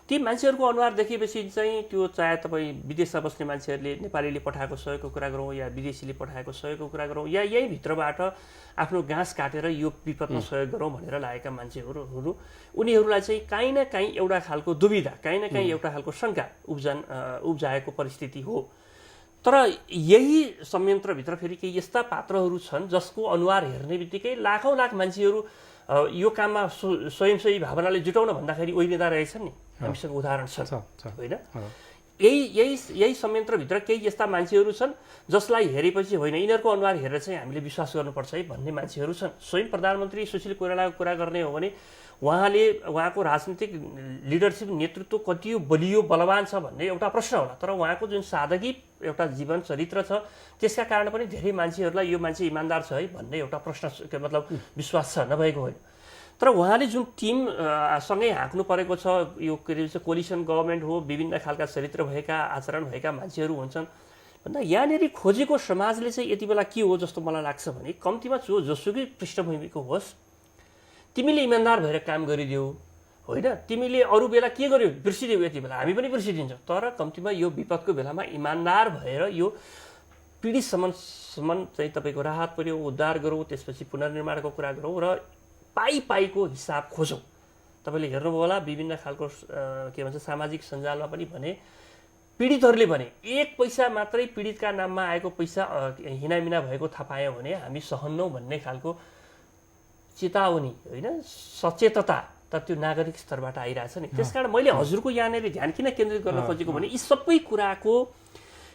ती मान्छेहरूको अनुहार देखेपछि चाहिँ त्यो चाहे तपाईँ विदेशमा बस्ने मान्छेहरूले नेपालीले पठाएको सहयोगको कुरा गरौँ, या विदेशीले पठाएको सहयोगको कुरा गरौँ, या यही भित्रबाट आफ्नो घाँस काटेर यो विपदमा सहयोग गरौँ भनेर लागेका मान्छेहरू, उनीहरूलाई चाहिँ काहीँ न काहीँ एउटा खालको दुविधा, काहीँ न काहीँ एउटा खालको शङ्का उब्जाएको परिस्थिति हो। तर यही संयन्त्रभित्र फेरि केही यस्ता पात्रहरू छन् जसको अनुहार हेर्ने बित्तिकै लाखौँ लाख मान्छेहरू यो काममा स्वयंसेवी भावनाले जुटाउन भन्दाखेरि ओइ नेता रहेछन् नि, हामीसँग उदाहरण छन् होइन। यही संयन्त्रभित्र केही यस्ता मान्छेहरू छन् जसलाई हेरेपछि होइन यिनीहरूको अनुहार हेरेर चाहिँ हामीले विश्वास गर्नुपर्छ है भन्ने मान्छेहरू छन्। स्वयं प्रधानमन्त्री सुशील कोइरालाको कुरा गर्ने हो भने उहाँको राजनीतिक लिडरसिप नेतृत्व कति बलियो बलवान छ भन्ने एउटा प्रश्न होला, तर उहाँको जुन सादगी एउटा जीवन चरित्र छ त्यसका कारण पनि धेरै मान्छेहरूलाई यो मान्छे इमान्दार छ है भन्ने एउटा प्रश्न मतलब विश्वास छ, नभएको होइन। तर उहाँले जुन टिम सँगै हाँक्नु परेको छ, यो के अरे कोलिसन गभर्मेन्ट हो, विभिन्न खालका चरित्र भएका आचरण भएका मान्छेहरू हुन्छन् भन्दा यहाँनिर खोजेको समाजले चाहिँ यति बेला के हो जस्तो मलाई लाग्छ भने कम्तीमा जोसुकै पृष्ठभूमिको होस्, तिमीले इमान्दार भएर काम गरिदेऊ होइन, तिमीले अरू बेला के गर्यो बिर्सिदेऊ, यति बेला हामी पनि बिर्सिदिन्छौँ, तर कम्तीमा यो विपदको बेलामा इमान्दार भएर यो पीडितसम्म चाहिँ तपाईँको राहत पर्यो, उद्धार गरौँ, त्यसपछि पुनर्निर्माणको कुरा गरौँ र पाइको हिसाब खोजौँ। तपाईँले हेर्नुभयो होला विभिन्न खालको के भन्छ सामाजिक सञ्जालमा पनि भने पीडितहरूले भने एक पैसा मात्रै पीडितका नाममा आएको पैसा हिनामिना भएको थाहा पायौँ भने हामी सहन्नौँ भन्ने खालको चेतावनी होइन सचेतता त त्यो नागरिक स्तरबाट आइरहेछ नि। त्यसकारण मैले हजुरको यहाँनिर ध्यान किन केन्द्रित गर्न खोजेको भने यी सबै कुराको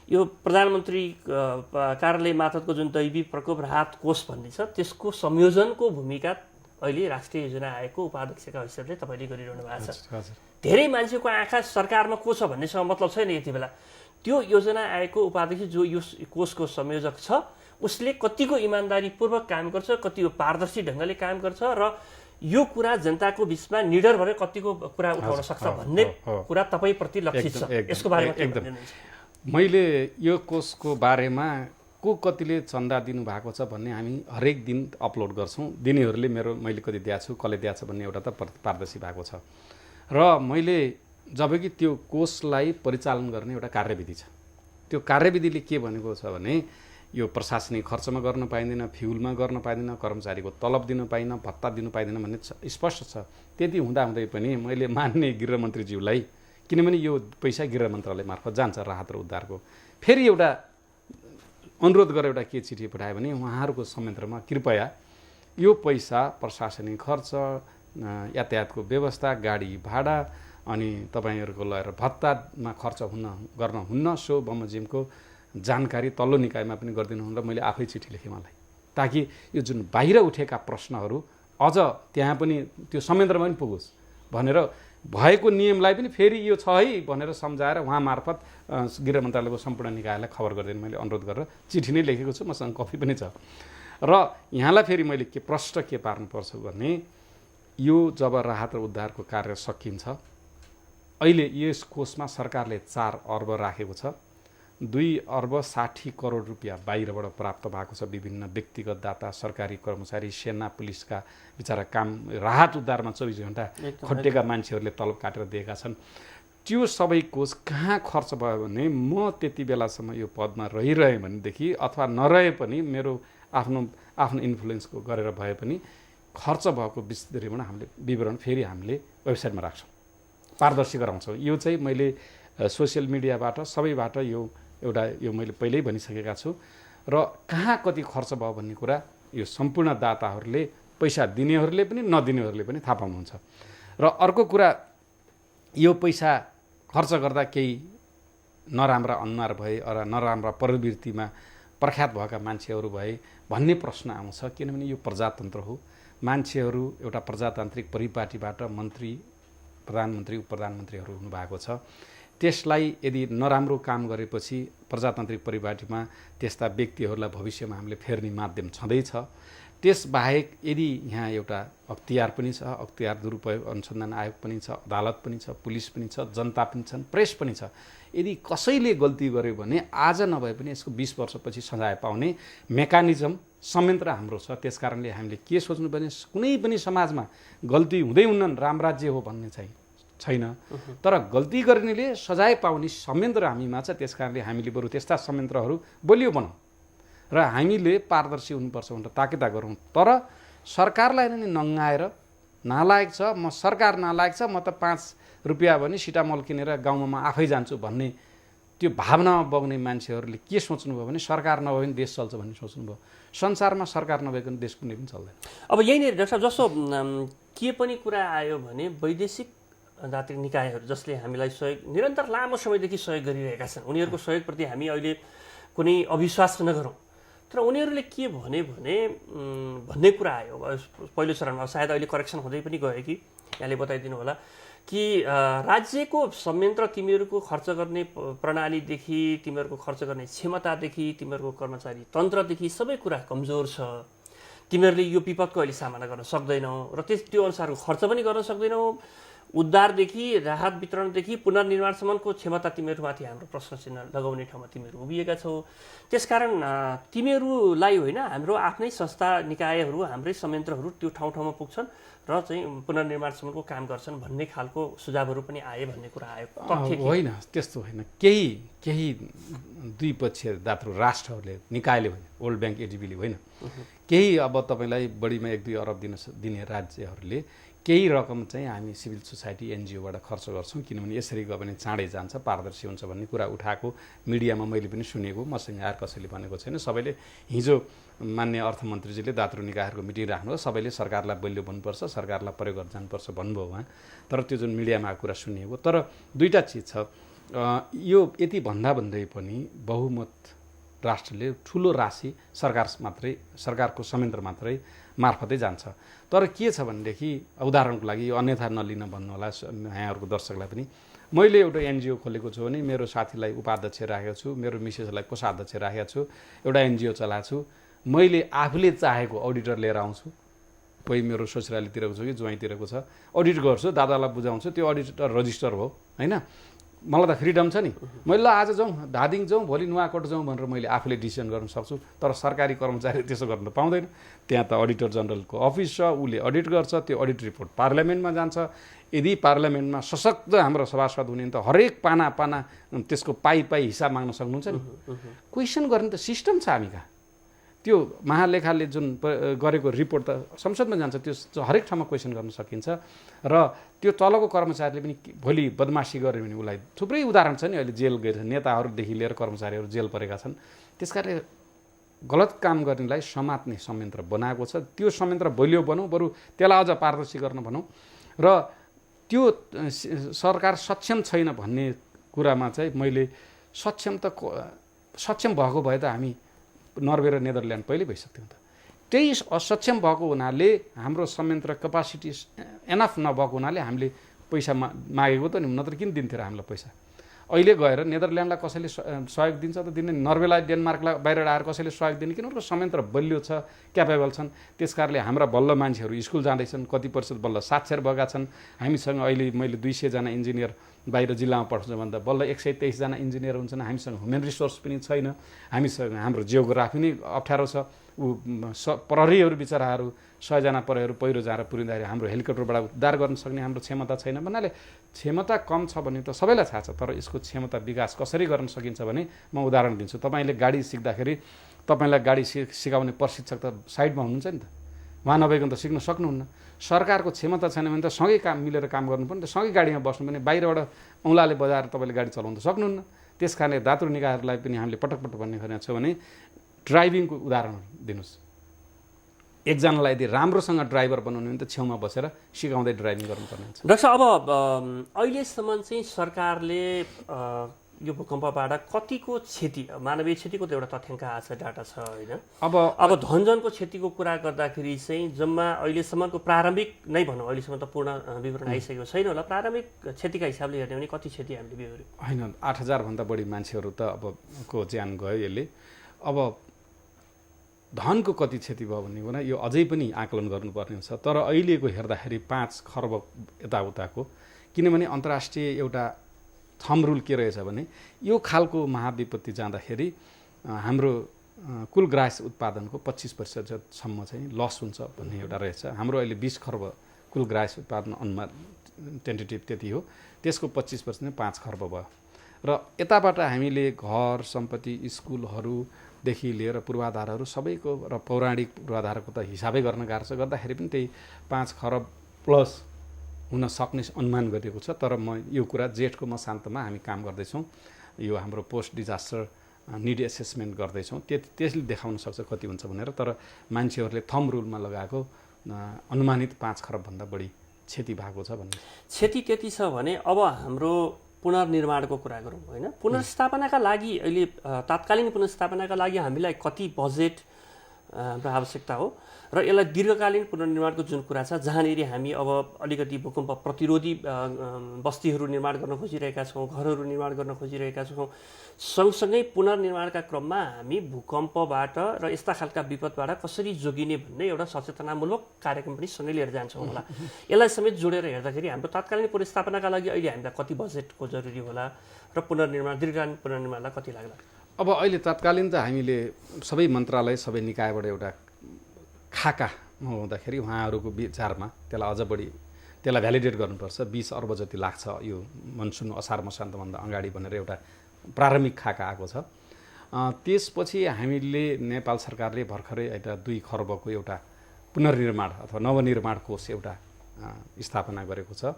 यो प्रधानमन्त्री कार्यालय मार्फतको जुन दैवी प्रकोप राहत कोष भन्ने छ त्यसको संयोजनको भूमिका अहिले राष्ट्रिय योजना आयोगको उपाध्यक्षका हैसियतले तपाईँले गरिरहनु भएको छ। धेरै मान्छेको आँखा सरकारमा को छ भन्नेसँग मतलब छैन यति बेला, त्यो योजना आयोगको उपाध्यक्ष जो यो कोषको संयोजक छ उसले कतिको इमान्दारीपूर्वक काम गर्छ, कति पारदर्शी ढङ्गले काम गर्छ र यो कुरा जनताको बिचमा निडर भएर कतिको कुरा उठाउन सक्छ भन्ने कुरा तपाईँप्रति लक्षित छ। यसको बारेमा एकदम मैले यो कोषको बारेमा को कतिले चन्दा दिनुभएको छ भन्ने हामी हरेक दिन अपलोड गर्छौँ। दिनेहरूले मैले कति दिएको छु, कसले दिएको छ भन्ने एउटा त पारदर्शी भएको छ। र मैले जब कि त्यो कोषलाई परिचालन गर्ने एउटा कार्यविधि छ, त्यो कार्यविधिले के भनेको छ भने यो प्रशासनिक खर्चमा गर्न पाइँदैन, फ्युलमा गर्न पाइँदैन, कर्मचारीको तलब दिन पाइँदैन, भत्ता दिनु पाइँदैन भन्ने स्पष्ट छ। त्यति हुँदाहुँदै पनि मैले मान्य गृहमन्त्रीज्यूलाई, किनभने यो पैसा गृह मन्त्रालय मार्फत जान्छ राहत र उद्धारको, फेरि एउटा अनुरोध गरेर एउटा के चिठी पठायो भने उहाँहरूको संयन्त्रमा कृपया यो पैसा प्रशासनिक खर्च, यातायातको व्यवस्था, गाडी भाडा अनि तपाईँहरूको लगेर भत्तामा खर्च गर्न हुन्न, सो बमोजिमको जानकारी तल्लो निकायमा पनि गरिदिनु र मैले आफै चिठी लेखेँ उहाँलाई, ताकि यो जुन बाहिर उठेका प्रश्नहरू अझ त्यहाँ पनि त्यो संयन्त्रमा पनि पुगोस् भनेर भएको नियमलाई पनि फेरि यो छ है भनेर सम्झाएर उहाँ मार्फत गृह मन्त्रालयको सम्पूर्ण निकायलाई खबर गरिदिनु मैले अनुरोध गरेर चिठी नै लेखेको छु, मसँग कपी पनि छ। र यहाँलाई फेरि मैले के प्रश्न के पार्नुपर्छ भने यो जब राहत र उद्धारको कार्य सकिन्छ, अहिले यस कोषमा सरकारले 4 अर्ब राखेको छ, 2 अर्ब 60 करोड रुपियाँ बाहिरबाट प्राप्त भएको छ। विभिन्न व्यक्तिगत दाता, सरकारी कर्मचारी, सेना पुलिसका बिचरा काम राहत उद्धारमा 24 घण्टा खटेका मान्छेहरूले तलब काटेर दिएका छन्। त्यो सबै कोष कहाँ खर्च भयो भने म त्यति बेलासम्म यो पदमा रहिरहेँ भनेदेखि अथवा नरहे पनि मेरो आफ्नो इन्फ्लुएन्सको गरेर भए पनि खर्च भएको विस्तृतमा हामीले विवरण फेरि हामीले वेबसाइटमा राख्छौँ, पारदर्शी गराउँछौँ। यो चाहिँ मैले सोसियल मिडियाबाट सबैबाट यो मैले पहिल्यै भनिसकेका छु र कहाँ कति खर्च भयो भन्ने कुरा यो सम्पूर्ण दाताहरूले, पैसा दिनेहरूले पनि नदिनेहरूले पनि थाहा पाउनुहुन्छ। र अर्को कुरा, यो पैसा खर्च गर्दा केही नराम्रा अनुहार भए र नराम्रा प्रवृत्तिमा प्रख्यात भएका मान्छेहरू भए भन्ने प्रश्न आउँछ, किनभने यो प्रजातन्त्र हो। मान्छेहरू एउटा प्रजातान्त्रिक परिपाटीबाट मन्त्री, प्रधानमन्त्री, उपप्रधानमन्त्रीहरू हुनुभएको छ। त्यसलाई यदि नराम्रो काम गरेपछि प्रजातान्त्रिक परिपाटीमा त्यस्ता व्यक्तिहरूलाई भविष्यमा हामीले फेर्ने माध्यम छँदैछ। त्यसबाहेक यदि यहाँ एउटा अख्तियार पनि छ, अख्तियार दुरुपयोग अनुसन्धान आयोग पनि छ, अदालत पनि छ, पुलिस पनि छ, जनता पनि छन्, प्रेस पनि छ। यदि कसैले गल्ती गर्यो भने आज नभए पनि यसको 20 वर्षपछि सजाय पाउने मेकानिजम संयन्त्र हाम्रो छ। त्यसकारणले हामीले के सोच्नु भने कुनै पनि समाजमा गल्ती हुँदै हुन्न रामराज्य हो भन्ने चाहिँ छैन, तर गल्ती गर्नेले सजाय पाउने संयन्त्र हामीमा छ। त्यसकारणले हामीले बरु त्यस्ता संयन्त्रहरू बलियो बनाऊँ र हामीले पारदर्शी हुनुपर्छ भनेर ताकेता गरौँ। तर सरकारलाई नै नङ्गाएर नालायक छ, सरकार नालायक छ, म त 5 रुपियाँ भने सिटामल किनेर गाउँमा म आफै जान्छु भन्ने त्यो भावनामा बग्ने मान्छेहरूले के सोच्नुभयो भने सरकार नभए पनि देश चल्छ भन्ने सोच्नुभयो। संसारमा सरकार नभइकन देश कुनै पनि चल्दैन। अब यहीँनिर डाक्टर साहब जस्तो के पनि कुरा आयो भने वैदेशिक जातिक निकायहरू जसले हामीलाई सहयोग निरन्तर लामो समयदेखि सहयोग गरिरहेका छन्, उनीहरूको सहयोगप्रति हामी अहिले कुनै अविश्वास नगरौँ। तर उनीहरूले के भने भन्ने कुरा आयो पहिलो चरणमा, सायद अहिले करेक्सन हुँदै पनि गयो कि यहाँले बताइदिनु होला कि राज्यको संयन्त्र तिमीहरूको खर्च गर्ने प्रणालीदेखि, तिमीहरूको खर्च गर्ने क्षमतादेखि, तिमीहरूको कर्मचारी तन्त्रदेखि सबै कुरा कमजोर छ। तिमीहरूले यो विपदको अहिले सामना गर्न सक्दैनौ र त्यो अनुसारको खर्च पनि गर्न सक्दैनौ। उद्धारदेखि राहत वितरणदेखि पुनर्निर्माणसम्मको क्षमता तिमीहरूमाथि हाम्रो प्रश्न चिन्ह लगाउने ठाउँमा तिमीहरू उभिएका छौ। त्यसकारण तिमीहरूलाई होइन, हाम्रो आफ्नै संस्था निकायहरू, हाम्रै संयन्त्रहरू त्यो ठाउँ ठाउँमा पुग्छन् र चाहिँ पुनर्निर्माणसम्मको काम गर्छन् भन्ने खालको सुझावहरू पनि आए भन्ने कुरा आयो। होइन, त्यस्तो होइन। केही द्विपक्षीय दात्रु राष्ट्रहरूले, निकायले होइन, वर्ल्ड ब्याङ्क एडिबीले होइन, केही अब तपाईँलाई बढीमा 1-2 अरब दिने राज्यहरूले केही रकम चाहिँ हामी सिभिल सोसाइटी एनजिओबाट खर्च गर्छौँ, किनभने यसरी गयो भने चाँडै जान्छ, पारदर्शी हुन्छ भन्ने कुरा उठाएको मिडियामा मैले पनि सुनेको, मसँग आएर कसैले भनेको छैन। सबैले हिजो मान्य अर्थमन्त्रीजीले दात्रु निकायहरूको मिटिङ राख्नु, सबैले सरकारलाई बलियो भन्नुपर्छ, सरकारलाई प्रयोग गर्न जानुपर्छ भन्नुभयो उहाँ। तर त्यो जुन मिडियामा कुरा सुनिएको, तर दुईवटा चिज छ। यो यति भन्दै पनि बहुमत राष्ट्रले ठुलो राशि सरकारको संयन्त्र मात्रै मार्फतै जान्छ। तर के छ भनेदेखि उदाहरणको लागि यो अन्यथा नलिन भन्नु होला यहाँहरूको दर्शकलाई पनि, मैले एउटा एनजिओ खोलेको छु भने मेरो साथीलाई उपाध्यक्ष राखेको छु, मेरो मिसेसलाई कोषाध्यक्ष राखेको छु, एउटा एनजिओ चलाएको छु। मैले आफूले चाहेको अडिटर लिएर आउँछु, कोही मेरो ससुरालीतिरको छ कि ज्वाइँतिरको छ, अडिट गर्छु, दादालाई बुझाउँछु, त्यो अडिटर रजिस्टर हो होइन। मलाई त फ्रिडम छ नि, मैले ल आज जाउँ, धादिङ जाउँ, भोलि नुवाकोट जाउँ भनेर मैले आफूले डिसिसन गर्न सक्छु। तर सरकारी कर्मचारी त्यसो गर्न पाउँदैन। त्यहाँ त अडिटर जनरलको अफिस छ, उसले अडिट गर्छ, त्यो अडिट रिपोर्ट पार्लियामेन्टमा जान्छ। यदि पार्लियामेन्टमा सशक्त हाम्रो सभासद हुने त हरेक पाना त्यसको पाइ हिसाब माग्न सक्नुहुन्छ नि। क्वेसन गर्ने त सिस्टम छ हामी कहाँ। त्यो महालेखाले जुन गरेको रिपोर्ट त संसदमा जान्छ, त्यो हरेक ठाउँमा क्वेसन गर्न सकिन्छ। र त्यो तलको कर्मचारीले पनि भोलि बदमासी गर्यो भने उसलाई थुप्रै उदाहरण छ नि, अहिले जेल गएर नेताहरूदेखि लिएर कर्मचारीहरू जेल परेका छन्। त्यसकारणले गलत काम गर्नेलाई समात्ने संयन्त्र बनाएको छ। त्यो संयन्त्र बलियो बनाऊ, बरु त्यसलाई अझ पारदर्शी गर्न भनौँ। र त्यो सरकार सक्षम छैन भन्ने कुरामा चाहिँ मैले सक्षम भएको भए त हामी नर्वे र नेदरल्यान्ड पहिले भइसक्थ्यौँ त। त्यही असक्षम भएको हुनाले हाम्रो संयन्त्र क्यापासिटी एनफ नभएको हुनाले हामीले पैसा मागेको त नि, नत्र किन दिन्थ्यो र हामीलाई पैसा। अहिले गएर नेदरल्यान्डलाई कसैले सहयोग दिन्छ त दिँदैन, नर्वेलाई डेनमार्कलाई बाहिर आएर कसैले सहयोग दिने, किन उनीहरूको संयन्त्र बलियो छ, क्यापेबल छन्। त्यसकारणले हाम्रा बल्ल मान्छेहरू स्कुल जाँदैछन्, कति प्रतिशत बल्ल साक्षर भएका छन्। हामीसँग अहिले मैले 200जना इन्जिनियर बाहिर जिल्लामा पठाउँछु भन्दा बल्ल 123 जना इन्जिनियर हुन्छन्। हामीसँग ह्युमन रिसोर्स पनि छैन, हामीसँग हाम्रो जियोग्राफी नै अप्ठ्यारो छ। प्रहरीहरू बिचराहरू 100 जना प्रहरीहरू पहिरो जाएर पुरिँदाखेरि हाम्रो हेलिकप्टरबाट उद्धार गर्न सक्ने हाम्रो क्षमता छैन भन्नाले क्षमता कम छ भने त सबैलाई थाहा छ। तर यसको क्षमता विकास कसरी गर्न सकिन्छ भने म उदाहरण दिन्छु। तपाईँले गाडी सिक्दाखेरि तपाईँलाई गाडी सिकाउने प्रशिक्षक त साइडमा हुनुहुन्छ नि त, उहाँ नभइकन त सिक्न सक्नुहुन्न। सरकारको क्षमता छैन भने त सँगै मिलेर काम गर्नु पर्ने, सँगै गाडीमा बस्नु पनि, बाहिरबाट औँलाले बजाएर तपाईँले गाडी चलाउन त सक्नुहुन्न। त्यस कारणले दात्रु निकायहरूलाई पनि हामीले पटक भन्ने गरेको छ भने ड्राइभिङको उदाहरण दिनुहोस्। एकजनालाई यदि राम्रोसँग ड्राइभर बनाउनु भने त छेउमा बसेर सिकाउँदै ड्राइभिङ गर्नुपर्ने हुन्छ। डाक्टर साहब, अब अहिलेसम्म चाहिँ सरकारले यो भूकम्पबाट कतिको क्षति, मानवीय क्षतिको त एउटा तथ्याङ्क आएको छ, डाटा छ होइन। अब धनजनको क्षतिको कुरा गर्दाखेरि चाहिँ जम्मा अहिलेसम्मको प्रारम्भिक नै भनौँ, अहिलेसम्म त पूर्ण विवरण आइसकेको छैन होला, प्रारम्भिक क्षतिका हिसाबले हेर्ने भने कति क्षति हामीले बिहोर्यो? होइन, 8000 भन्दा बढी मान्छेहरू त अब को ज्यान गयो यसले। अब धनको कति क्षति भयो भन्ने कुरा यो अझै पनि आकलन गर्नुपर्ने हुन्छ। तर अहिलेको हेर्दाखेरि 5 खर्ब यताउताको, किनभने अन्तर्राष्ट्रिय एउटा थम रुल के रहेछ भने यो खालको महाविपत्ति जाँदाखेरि हाम्रो कुल ग्रास उत्पादनको 25% चाहिँ लस हुन्छ भन्ने एउटा रहेछ। हाम्रो अहिले 20 खर्ब कुल ग्रास उत्पादन अनुमान टेन्टेटिभ त्यति हो, त्यसको 25% 5 खर्ब भयो। र यताबाट हामीले घर सम्पत्ति स्कुलहरूदेखि लिएर पूर्वाधारहरू सबैको र पौराणिक पूर्वाधारको त हिसाबै गर्न गाह्रो छ, गर्दाखेरि पनि त्यही 5 खरब प्लस हुन सक्ने अनुमान गरिएको छ। तर म यो कुरा जेठको मसान्तमा हामी काम गर्दैछौँ। यो हाम्रो पोस्ट डिजास्टर निड एसेसमेन्ट गर्दैछौँ त्यसले देखाउन सक्छ कति हुन्छ भनेर। तर मान्छेहरूले थम रुलमा लगाएको अनुमानित 5 खरबभन्दा बढी क्षति भएको छ भन्ने। क्षति त्यति छ भने अब हाम्रो पुनर्निर्माणको कुरा गरौँ होइन। पुनर्स्थापनाका लागि अहिले तात्कालीन पुनर्स्थापनाका लागि हामीलाई कति बजेट हाम्रो आवश्यकता हो र यसलाई दीर्घकालीन पुनर्निर्माणको जुन कुरा छ जहाँनिर हामी अब अलिकति भूकम्प प्रतिरोधी बस्तीहरू निर्माण गर्न खोजिरहेका छौँ, घरहरू निर्माण गर्न खोजिरहेका छौँ, सँगसँगै पुनर्निर्माणका क्रममा हामी भूकम्पबाट र यस्ता खालका विपदबाट कसरी जोगिने भन्ने एउटा सचेतनामूलक कार्यक्रम पनि सँगै लिएर जान्छौँ होला। यसलाई समेत जोडेर हेर्दाखेरि हाम्रो तात्कालीन पुनर्स्थापनाका लागि अहिले हामीलाई कति बजेटको जरुरी होला र पुनर्निर्माण दीर्घकालीन पुनर्निर्माणलाई कति लाग्ला? अब अहिले तत्कालीन त हामीले सबै मन्त्रालय सबै निकायबाट एउटा खाकामा हुँदाखेरि उहाँहरूको विचारमा त्यसलाई अझ बढी त्यसलाई भ्यालिडेट गर्नुपर्छ। 20 अर्ब जति लाग्छ यो मनसुन असार मसान्तभन्दा अगाडि भनेर एउटा प्रारम्भिक खाका आएको छ। त्यसपछि हामीले नेपाल सरकारले भर्खरै एउटा 2 खर्बको एउटा पुनर्निर्माण अथवा नवनिर्माण कोष एउटा स्थापना गरेको छ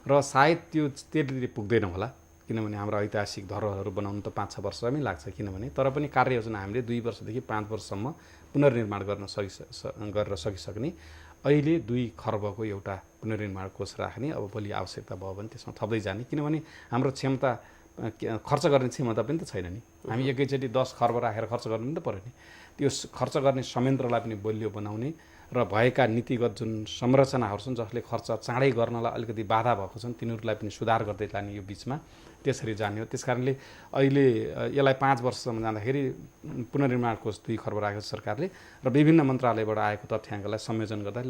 र सायद त्यो त्यति पुग्दैन होला किनभने हाम्रो ऐतिहासिक धरोहरहरू बनाउनु त 5-6 वर्षमै लाग्छ किनभने। तर पनि कार्ययोजना हामीले 2 वर्षदेखि 5 वर्षसम्म पुनर्निर्माण गरेर सकिसक्ने अहिले 2 खर्बको एउटा पुनर्निर्माण कोष राख्ने। अब भोलि आवश्यकता भयो भने त्यसमा थप्दै जाने किनभने हाम्रो क्षमता खर्च गर्ने क्षमता पनि त छैन नि। हामी एकैचोटि 10 खर्ब राखेर खर्च गर्नु पनि त पर्यो नि। त्यो खर्च गर्ने संयन्त्रलाई पनि बलियो बनाउने र भएका नीतिगत जुन संरचनाहरू छन् जसले खर्च चाँडै गर्नलाई अलिकति बाधा भएको छन् तिनीहरूलाई पनि सुधार गर्दै लाने यो बिचमा त्यसरी जाने हो। त्यसकारणले अहिले यसलाई 5 वर्षसम्म जाँदाखेरि पुनर्निर्माण कोष 2 खर्ब राखेको सरकारले र विभिन्न मन्त्रालयबाट आएको तथ्याङ्कलाई संयोजन गर्दा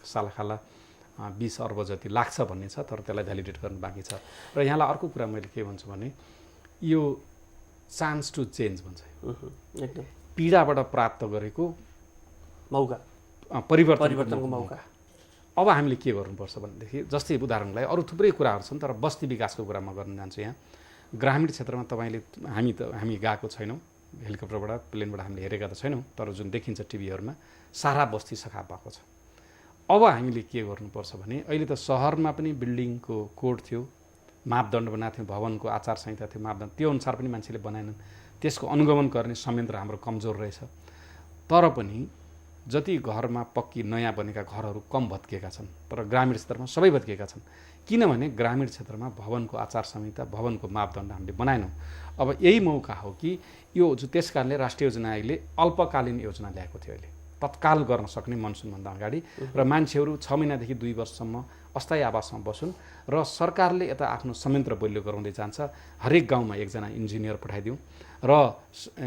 सालखाला 20 अर्ब जति लाग्छ भन्ने छ। तर त्यसलाई भ्यालिडेट गर्नु बाँकी छ। र यहाँलाई अर्को कुरा मैले के भन्छु भने यो चान्स टु चेन्ज भन्छ, एकदम पीडाबाट प्राप्त गरेको मौका, परिवर्तनको मौका। अब हामीले के गर्नुपर्छ भनेदेखि जस्तै उदाहरणलाई अरू थुप्रै कुराहरू छन् तर बस्ती विकासको कुरा म गर्न जान्छु। यहाँ ग्रामीण क्षेत्रमा तपाईँले हामी गएको छैनौँ, हेलिकप्टरबाट प्लेनबाट हामीले हेरेका त छैनौँ, तर जुन देखिन्छ टिभीहरूमा सारा बस्ती सखा भएको छ। अब हामीले के गर्नुपर्छ भने अहिले त सहरमा पनि बिल्डिङको कोड थियो, मापदण्ड बनाएको थियो, भवनको आचार संहिता थियो, मापदण्ड त्यो अनुसार पनि मान्छेले बनाएनन्। त्यसको अनुगमन गर्ने संयन्त्र हाम्रो कमजोर रहेछ। तर पनि जति घरमा पक्की नयाँ बनेका घरहरू कम भत्किएका छन् तर ग्रामीण क्षेत्रमा सबै भत्किएका छन् किनभने ग्रामीण क्षेत्रमा भवनको आचार संहिता भवनको मापदण्ड हामीले बनाएनौँ। अब यही मौका हो कि यो त्यस कारणले राष्ट्रिय योजना आयोगले अल्पकालीन योजना ल्याएको थियो। अहिले तत्काल गर्न सक्ने मनसुनभन्दा अगाडि र मान्छेहरू 6 महिनादेखि 2 वर्षसम्म अस्थायी आवासमा बसुन् र सरकारले यता आफ्नो संयन्त्र बलियो गराउँदै जान्छ। हरेक गाउँमा एकजना इन्जिनियर पठाइदिउँ र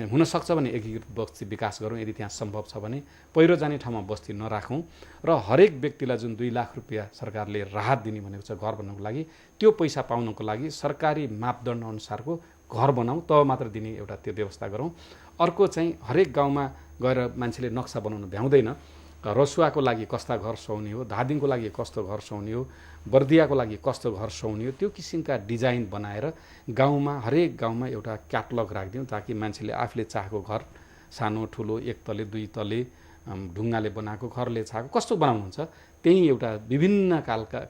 हुनसक्छ भने एकीकृत बस्ती विकास गरौँ। यदि त्यहाँ सम्भव छ भने पहिरो जाने ठाउँमा बस्ती नराखौँ र हरेक व्यक्तिलाई जुन 2 लाख रुपियाँ सरकारले राहत दिने भनेको छ घर बनाउनको लागि त्यो पैसा पाउनको लागि सरकारी मापदण्ड अनुसारको घर बनाऊ तब मात्र दिने एउटा त्यो व्यवस्था गरौँ। अर्को चाहिँ हरेक गाउँमा गएर मान्छेले नक्सा बनाउनु भ्याउँदैन। रसुवाको लागि कस्ता घर सुहाउने हो, धादिङको लागि कस्तो घर सुहाउने हो, बर्दियाको लागि कस्तो घर सुहाउने हो त्यो किसिमका डिजाइन बनाएर गाउँमा हरेक गाउँमा एउटा क्याटलग राखिदिउँ ताकि मान्छेले आफूले चाहेको घर सानो ठुलो 1 तले 2 तले ढुङ्गाले बनाएको घरले चाहेको कस्तो बनाउनुहुन्छ त्यही एउटा विभिन्न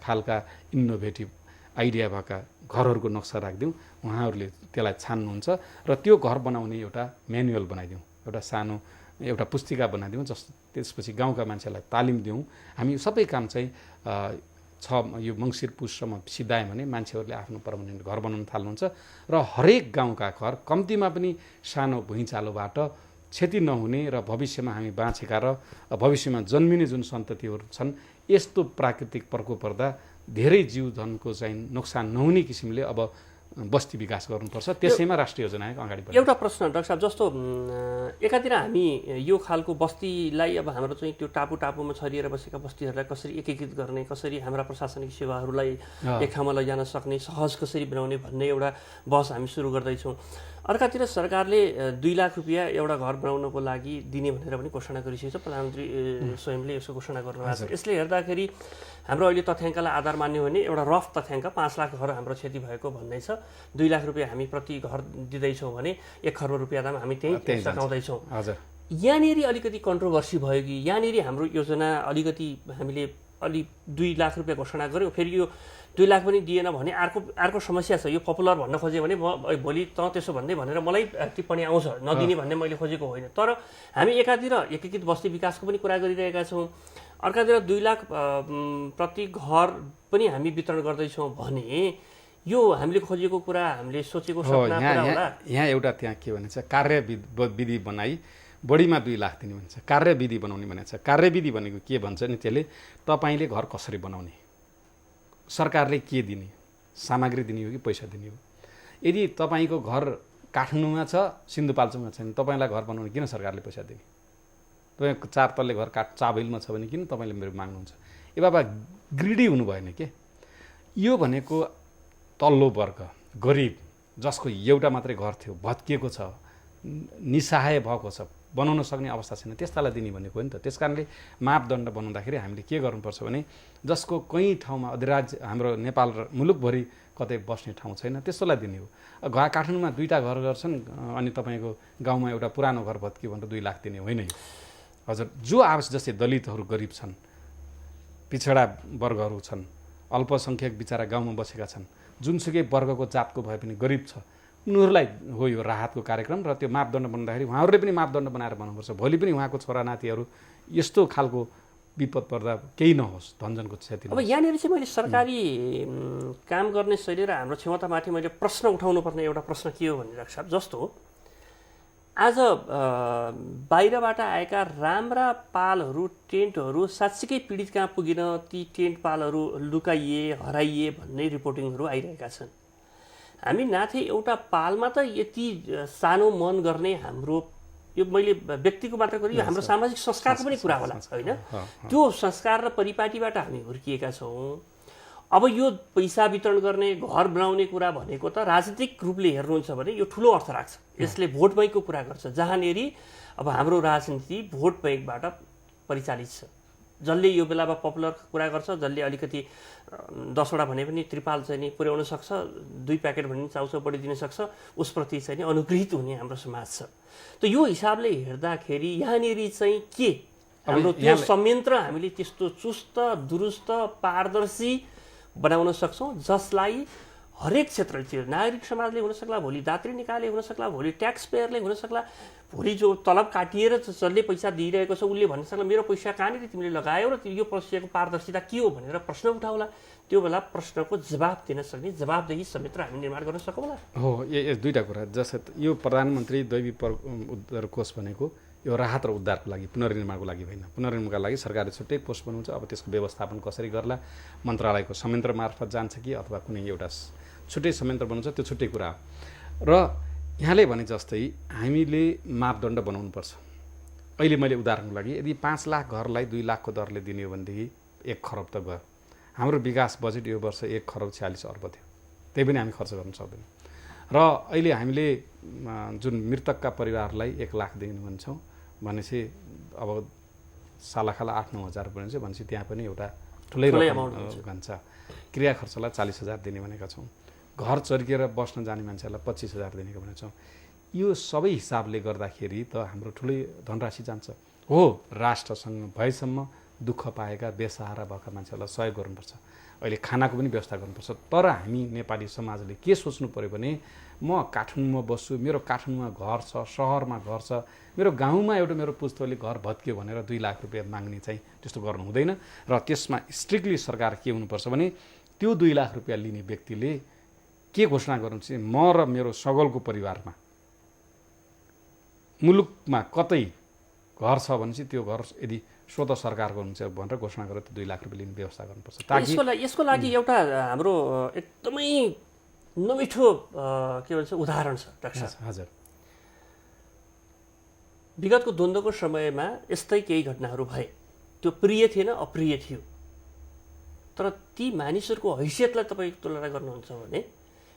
खालका इनोभेटिभ आइडिया भएका घरहरूको नक्सा राखिदिउँ। उहाँहरूले त्यसलाई छान्नुहुन्छ र त्यो घर बनाउने एउटा म्यानुअल बनाइदिउँ, एउटा सानो एउटा पुस्तिका बनाइदिउँ। त्यसपछि गाउँका मान्छेलाई तालिम दिउँ। हामी सबै काम चाहिँ यो मङ्सिर पुससम्म सिद्धायौँ भने मान्छेहरूले आफ्नो पर्मनेन्ट घर बनाउन थाल्नुहुन्छ र हरेक गाउँका घर कम्तीमा पनि सानो भुइँचालोबाट क्षति नहुने र भविष्यमा हामी बाँचेका र भविष्यमा जन्मिने जुन सन्ततिहरू छन् यस्तो प्राकृतिक प्रकोप पर्दा धेरै जीवजनको चाहिँ नोक्सान नहुने किसिमले अब बस्ती विकास गर्नुपर्छ। त्यसैमा राष्ट्रिय योजना अगाडि बढ्छ। एउटा प्रश्न डाक्टर साहब, जस्तो एकातिर हामी यो खालको बस्तीलाई अब हाम्रो चाहिँ त्यो टापुमा छरिएर बसेका बस्तीहरूलाई कसरी एकीकृत गर्ने, कसरी हाम्रा प्रशासनिक सेवाहरूलाई एक ठाउँमा लैजान सक्ने, सहज कसरी बनाउने भन्ने एउटा बहस हामी सुरु गर्दैछौँ। अर्कातिर सरकारले 2 लाख रुपियाँ एउटा घर बनाउनको लागि दिने भनेर पनि घोषणा गरिसकेको छ। प्रधानमन्त्री स्वयंले यसो घोषणा गर्नुभएको छ। यसले हेर्दाखेरि हाम्रो अहिले तथ्याङ्कलाई आधार मान्यो भने एउटा रफ तथ्याङ्क 5 लाख घर हाम्रो क्षति भएको भन्ने छ। 2 लाख रुपियाँ हामी प्रति घर दिँदैछौँ भने 1 खर्ब रुपियाँ दाम हामी त्यही सघाउँदैछौँ। यहाँनिर अलिकति कन्ट्रोभर्सी भयो कि यहाँनिर हाम्रो योजना अलिकति हामीले अलि 2 लाख रुपियाँ घोषणा गर्यो, फेरि यो 2 लाख पनि दिएन भने अर्को समस्या छ। यो पपुलर भन्न खोजेँ भने म भोलि त त्यसो भन्दै भनेर मलाई टिप्पणी आउँछ, नदिने भन्ने मैले खोजेको होइन। तर हामी एकातिर एकीकृत बस्ती विकासको पनि कुरा गरिरहेका छौँ, अर्कातिर 2 लाख प्रति घर पनि हामी वितरण गर्दैछौँ भने यो हामीले खोजेको कुरा, हामीले सोचेको सपना पुरा होला? यहाँ एउटा त्यहाँ के भनिन्छ, कार्यविधि बनाई बढीमा 2 लाख दिने भन्छ, कार्यविधि बनाउने भनेको छ। कार्यविधि भनेको के भन्छ नि, त्यसले तपाईँले घर कसरी बनाउने, सरकारले के दिने, सामग्री दिने हो कि पैसा दिने हो। यदि तपाईँको घर काठमाडौँमा छ, सिन्धुपाल्चोकमा छैन, तपाईँलाई घर बनाउने किन सरकारले पैसा दिने? तपाईँको 4 तल्ले घर चाबहिलमा छ भने किन तपाईँले मेरो माग्नुहुन्छ? ए बाबा, ग्रिडी हुनु भएन के? यो भनेको तल्लो वर्ग, गरिब, जसको एउटा मात्रै घर थियो, भत्किएको छ, निसहाय भएको छ, बनाउन सक्ने अवस्था छैन, त्यस्तालाई दिने भनेको हो नि त। त्यस कारणले मापदण्ड बनाउँदाखेरि हामीले के गर्नुपर्छ भने जसको कहीँ ठाउँमा अधिराज्य हाम्रो नेपाल र मुलुकभरि कतै बस्ने ठाउँ छैन त्यस्तोलाई दिने हो। काठमाडौँमा 2टा घर गर्छन् अनि तपाईँको गाउँमा एउटा पुरानो घर भत्कियो भनेर 2 लाख दिने होइन। हजुर, जो आवश्यक जस्तै दलितहरू गरिब छन्, पिछडा वर्गहरू छन्, अल्पसङ्ख्यक बिचरा गाउँमा बसेका छन्, जुनसुकै वर्गको जातको भए पनि गरिब छ, उनीहरूलाई हो यो राहतको कार्यक्रम। र त्यो मापदण्ड बनाउँदाखेरि उहाँहरूले पनि मापदण्ड बनाएर बनाउनुपर्छ। भोलि पनि उहाँको छोरा नातिहरू यस्तो खालको विपद पर्दा केही नहोस्, धनजनको क्षति। अब यहाँनिर चाहिँ मैले सरकारी काम गर्ने शैली र हाम्रो क्षमतामाथि मैले प्रश्न उठाउनु पर्ने एउटा प्रश्न के हो भने डाक्टर साहब, जस्तो आज बाहिरबाट आएका राम्रा पालहरू, टेन्टहरू साँच्चीकै पीडित कहाँ पुगिन, ती टेन्ट पालहरू लुकाइए, हराइए भन्ने रिपोर्टिङहरू आइरहेका छन्। हामी नाथे एउटा पालमा त यति सानो मन गर्ने हाम्रो, यो मैले व्यक्तिको मात्र गरेँ, यो हाम्रो सामाजिक संस्कारको पनि कुरा होला होइन? त्यो संस्कार र परिपाटीबाट हामी हुर्किएका छौँ। अब यो पैसा वितरण गर्ने, घर बनाउने कुरा भनेको त राजनीतिक रूपले हेर्नुहुन्छ भने यो ठुलो अर्थ राख्छ। यसले भोट बैंकको कुरा गर्छ, जहाँनेरि अब हाम्रो राजनीति भोट बैंकबाट परिचालित छ। जसले यो बेलामा पपुलर कुरा गर्छ, जसले अलिकति 10वटा भने पनि त्रिपाल चाहिँ नि पुर्याउन सक्छ, 2 प्याकेट भने चाउचाउ बढी दिन सक्छ, उसप्रति चाहिँ नि अनुग्रहित हुने हाम्रो समाज छ। त यो हिसाबले हेर्दाखेरि यहाँनेरि चाहिँ के हाम्रो त्यो संयन्त्र हामीले त्यस्तो चुस्त, दुरुस्त, पारदर्शी बनाउन सक्छौँ जसलाई हरेक क्षेत्रले, त्यो नागरिक समाजले हुन सक्ला, भोलि दात्री निकायले हुन सक्ला, भोलि ट्याक्स पेयरले हुन सक्ला, भोलि जो तलब काटिएर जसले पैसा दिइरहेको छ उसले भन्न सक्ला मेरो पैसा कहाँनिर तिमीले लगायौ र यो पैसाको पारदर्शिता के हो भनेर प्रश्न उठाउला। त्यो बेला प्रश्नको जवाब दिन सक्ने जवाबदेही समेत हामी निर्माण गर्न सकौँला। हो, यो 2टा कुरा। जस्तै यो प्रधानमन्त्री दैवी उद्धार कोष भनेको यो राहत र उद्धारको लागि, पुनर्निर्माणको लागि होइन। पुनर्निर्माणको लागि सरकारले छुट्टै कोष बनाउँछ। अब त्यसको व्यवस्थापन कसरी गर्ला, मन्त्रालयको संयन्त्र मार्फत जान्छ कि अथवा कुनै एउटा छुट्टै संयन्त्र बनाउँछ, त्यो छुट्टै कुरा हो। र यहाँले भने जस्तै हामीले मापदण्ड बनाउनुपर्छ। अहिले मैले उदाहरणको लागि यदि 5 लाख घरलाई 2 लाखको दरले दिने हो भनेदेखि 1 खरब त गयो। हाम्रो विकास बजेट यो वर्ष 1 खरब 46 अर्ब थियो, त्यही पनि हामी खर्च गर्न सक्दैनौँ। र अहिले हामीले जुन मृतकका परिवारलाई 1 लाख दिने भन्छौँ भनेपछि अब सालाखाला 8-9 हजार भनेपछि त्यहाँ पनि एउटा ठुलै रकम भन्छ। क्रिया खर्चलाई 40 हजार दिने भनेका छौँ। घर चर्किएर बस्न जाने मान्छेहरूलाई 25 हजार दिने भनेको छौँ। यो सबै हिसाबले गर्दाखेरि त हाम्रो ठुलै धनराशि जान्छ। हो, राष्ट्रसँग भएसम्म दुःख पाएका बेसहारा भएका मान्छेहरूलाई सहयोग गर्नुपर्छ। अहिले खानाको पनि व्यवस्था गर्नुपर्छ। तर हामी नेपाली समाजले के सोच्नु पर्यो भने म काठमाडौँमा बस्छु, मेरो काठमाडौँमा घर छ, सहरमा घर छ, मेरो गाउँमा एउटा मेरो पुस्तकले घर भत्कियो भनेर 2 लाख रुपियाँ माग्ने चाहिँ त्यस्तो गर्नु हुँदैन। र त्यसमा स्ट्रिक्टली सरकार के हुनुपर्छ भने त्यो 2 लाख रुपियाँ लिने व्यक्तिले के घोषणा गर्नुहुन्छ, म र मेरो सगलको परिवारमा मुलुकमा कतै घर छ भनेपछि त्यो घर यदि स्वतः सरकारको हुन्छ भनेर घोषणा गरेर 2 लाख रुपियाँ लिने व्यवस्था गर्नुपर्छ। ताकि यसको लागि एउटा हाम्रो एकदमै नमिठो के भन्छ उदाहरण छ डाक्टर साहब। हजुर, विगतको द्वन्द्वको समयमा यस्तै केही घटनाहरू भए, त्यो प्रिय थिएन, अप्रिय थियो। तर ती मानिसहरूको हैसियतलाई तपाईँ तुलना गर्नुहुन्छ भने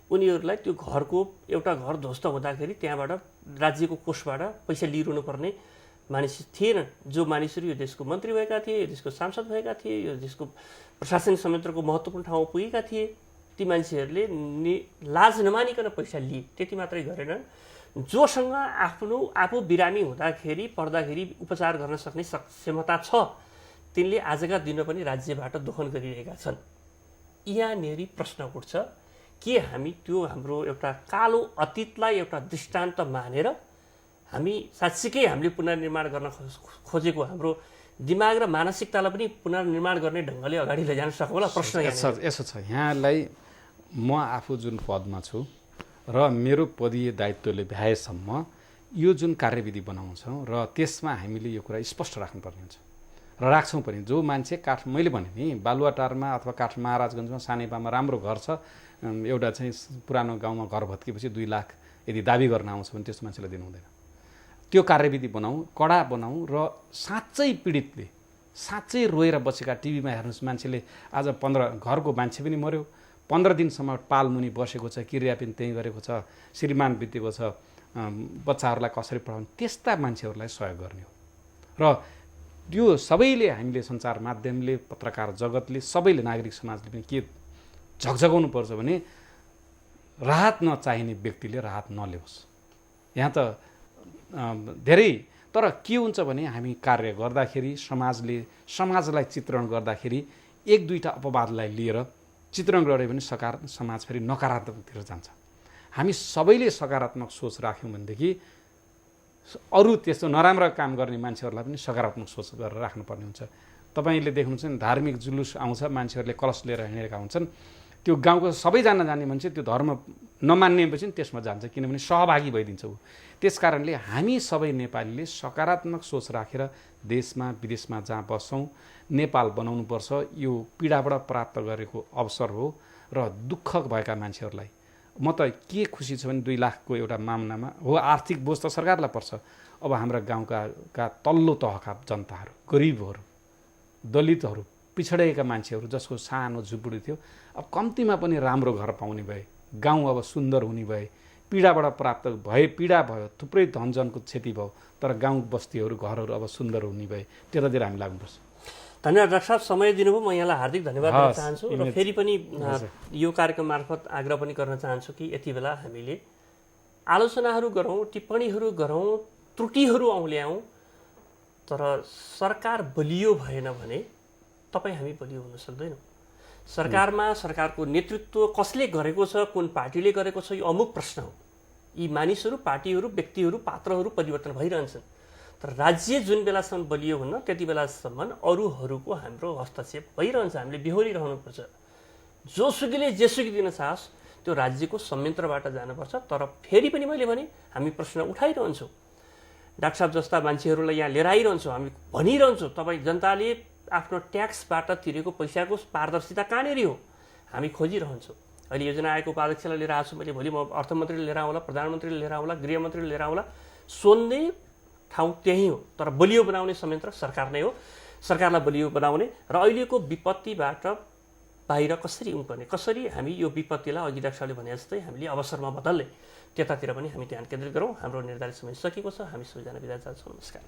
उनीहरूलाई त्यो घरको एउटा घर ध्वस्त हुँदाखेरि त्यहाँबाट राज्यको कोषबाट पैसा लिइरहनु पर्ने मानिस थिएनन्। जो मानिसहरू यो देशको मन्त्री भएका थिए, यो देशको सांसद भएका थिए, यो देशको प्रशासनिक संयन्त्रको महत्त्वपूर्ण ठाउँमा पुगेका थिए, ती मान्छेहरूले लाज नमानिकन पैसा लिए। त्यति मात्रै गरेनन्, जोसँग आफू बिरामी हुँदाखेरि पर्दाखेरि उपचार गर्न सक्ने क्षमता छ तिनले आजका दिन पनि राज्यबाट दोहन गरिरहेका छन्। यहाँनेरि प्रश्न उठ्छ के हामी त्यो हाम्रो एउटा कालो अतीतलाई एउटा दृष्टान्त मानेर हामी साँच्चीकै हामीले पुनर्निर्माण गर्न खोजेको हाम्रो दिमाग र मानसिकतालाई पनि पुनर्निर्माण गर्ने ढङ्गले अगाडि लैजान सक्छ होला? प्रश्न यसो छ, यहाँलाई म आफू जुन पदमा छु र मेरो पदीय दायित्वले भ्याएसम्म यो जुन कार्यविधि बनाउँछौँ र त्यसमा हामीले यो कुरा स्पष्ट राख्नुपर्ने हुन्छ र राख्छौँ पनि। जो मान्छे मैले भने नि बालुवाटारमा अथवा महाराजगञ्जमा सानेपामा राम्रो घर छ, एउटा चाहिँ पुरानो गाउँमा घर भत्केपछि 2 लाख यदि दाबी गर्न आउँछ भने त्यस्तो मान्छेलाई दिनु हुँदैन। त्यो कार्यविधि बनाऊ, कडा बनाऊ र साँच्चै पीडितले साँच्चै रोएर बसेका टिभीमा हेर्नुहोस्, मान्छेले आज 15 घरको मान्छे पनि मर्यो, 15 दिनसम्म पालमुनि बसेको छ, क्रिया पनि त्यहीँ गरेको छ, श्रीमान बितेको छ, बच्चाहरूलाई कसरी पढाउने, त्यस्ता मान्छेहरूलाई सहयोग गर्ने हो। र यो सबैले हामीले सञ्चार माध्यमले, पत्रकार जगतले, सबैले, नागरिक समाजले पनि के झकझगाउनु पर्छ भने राहत नचाहिने व्यक्तिले राहत नल्याओस्। यहाँ त धेरै, तर के हुन्छ भने हामी कार्य गर्दाखेरि समाजलाई चित्रण गर्दाखेरि 1-2टा अपवादलाई लिएर चित्रण गऱ्यो भने समाज फेरि नकारात्मकतिर जान्छ। हामी सबैले सकारात्मक सोच राख्यौँ भनेदेखि अरू त्यस्तो नराम्रो काम गर्ने मान्छेहरूलाई पनि सकारात्मक सोच गरेर राख्नुपर्ने हुन्छ। तपाईँले देख्नुहुन्छ नि, धार्मिक जुलुस आउँछ, मान्छेहरूले कलश लिएर हिँडेका हुन्छन्, त्यो गाउँको सबैजना जाने मान्छे त्यो धर्म नमान्नेपछि त्यसमा जान्छ, किनभने सहभागी भइदिन्छ ऊ। त्यसकारणले हामी सबै नेपालीले सकारात्मक सोच राखेर देशमा विदेशमा जहाँ बस्छौँ नेपाल बनाउनुपर्छ। यो पीडाबाट प्राप्त गरेको अवसर हो र दुःख भएका मान्छेहरूलाई म त के खुसी छ भने 2 लाखको एउटा मामलामा हो, आर्थिक बोझ त सरकारलाई पर्छ। अब हाम्रा गाउँका तल्लो तहका जनताहरू, गरिबहरू, दलितहरू, पिछडिएका मान्छेहरू जसको सानो झुपडी थियो, अब कम्तीमा पनि राम्रो घर पाउने भए, गाउँ अब सुन्दर हुने भए, पीडाबाट प्राप्त पीडा भयो, थुप्रै धनजनको क्षति भयो, तर गाउँ बस्तीहरू घरहरू अब सुन्दर हुने भए, त्यतातिर हामी लाग्नुपर्छ। धन्यवाद डाक्टर साहब, समय दिनुभयो। म यहाँलाई हार्दिक धन्यवाद दिन चाहन्छु र फेरि पनि यो कार्यक्रम मार्फत आग्रह पनि गर्न चाहन्छु कि यति बेला हामीले आलोचनाहरू गरौँ, टिप्पणीहरू गरौँ, त्रुटिहरू औँल्याउँ, तर सरकार बलियो भएन भने तपाईँ हामी बलियो हुन सक्दैनौँ। सरकारमा सरकारको नेतृत्व कसले गरेको छ, कुन पार्टीले गरेको छ, यो अमुक प्रश्न हो। यी मानिसहरू, पार्टीहरू, व्यक्तिहरू, पात्रहरू परिवर्तन भइरहन्छन्, तर राज्य जुन बेलासम्म बलियो हुन्न त्यति बेलासम्म अरूहरूको हाम्रो हस्तक्षेप भइरहन्छ। हामीले बिहोरिरहनुपर्छ। जोसुकैले जेसुकै दिन चाहोस् त्यो राज्यको संयन्त्रबाट जानुपर्छ। तर फेरि पनि मैले भने हामी प्रश्न उठाइरहन्छौँ, डाक्टर साहब जस्ता मान्छेहरूलाई यहाँ लिएर आइरहन्छौँ, हामी भनिरहन्छौँ तपाईँ जनताले आफ्नो ट्याक्सबाट तिरेको पैसाको पारदर्शिता कहाँनिर हो, हामी खोजिरहन्छौँ। अहिले योजना आयोगको उपाध्यक्षलाई लिएर आएको छु मैले, भोलि म अर्थमन्त्रीले लिएर आउँला, प्रधानमन्त्रीले लिएर आउँला, गृहमन्त्रीले लिएर आउँला। सोध्ने ठाउँ त्यही हो, तर बलियो बनाउने संयन्त्र सरकार नै हो। सरकारलाई बलियो बनाउने र अहिलेको विपत्तिबाट बाहिर कसरी उम्कने, कसरी हामी यो विपत्तिलाई अघि डाक्टर साहबले भने जस्तै हामीले अवसरमा बदल्ने, त्यतातिर पनि हामी ध्यान केन्द्रित गरौँ। हाम्रो निर्धारित समय सकिएको छ। हामी सबैजना बिदा चाहन्छौँ। नमस्कार।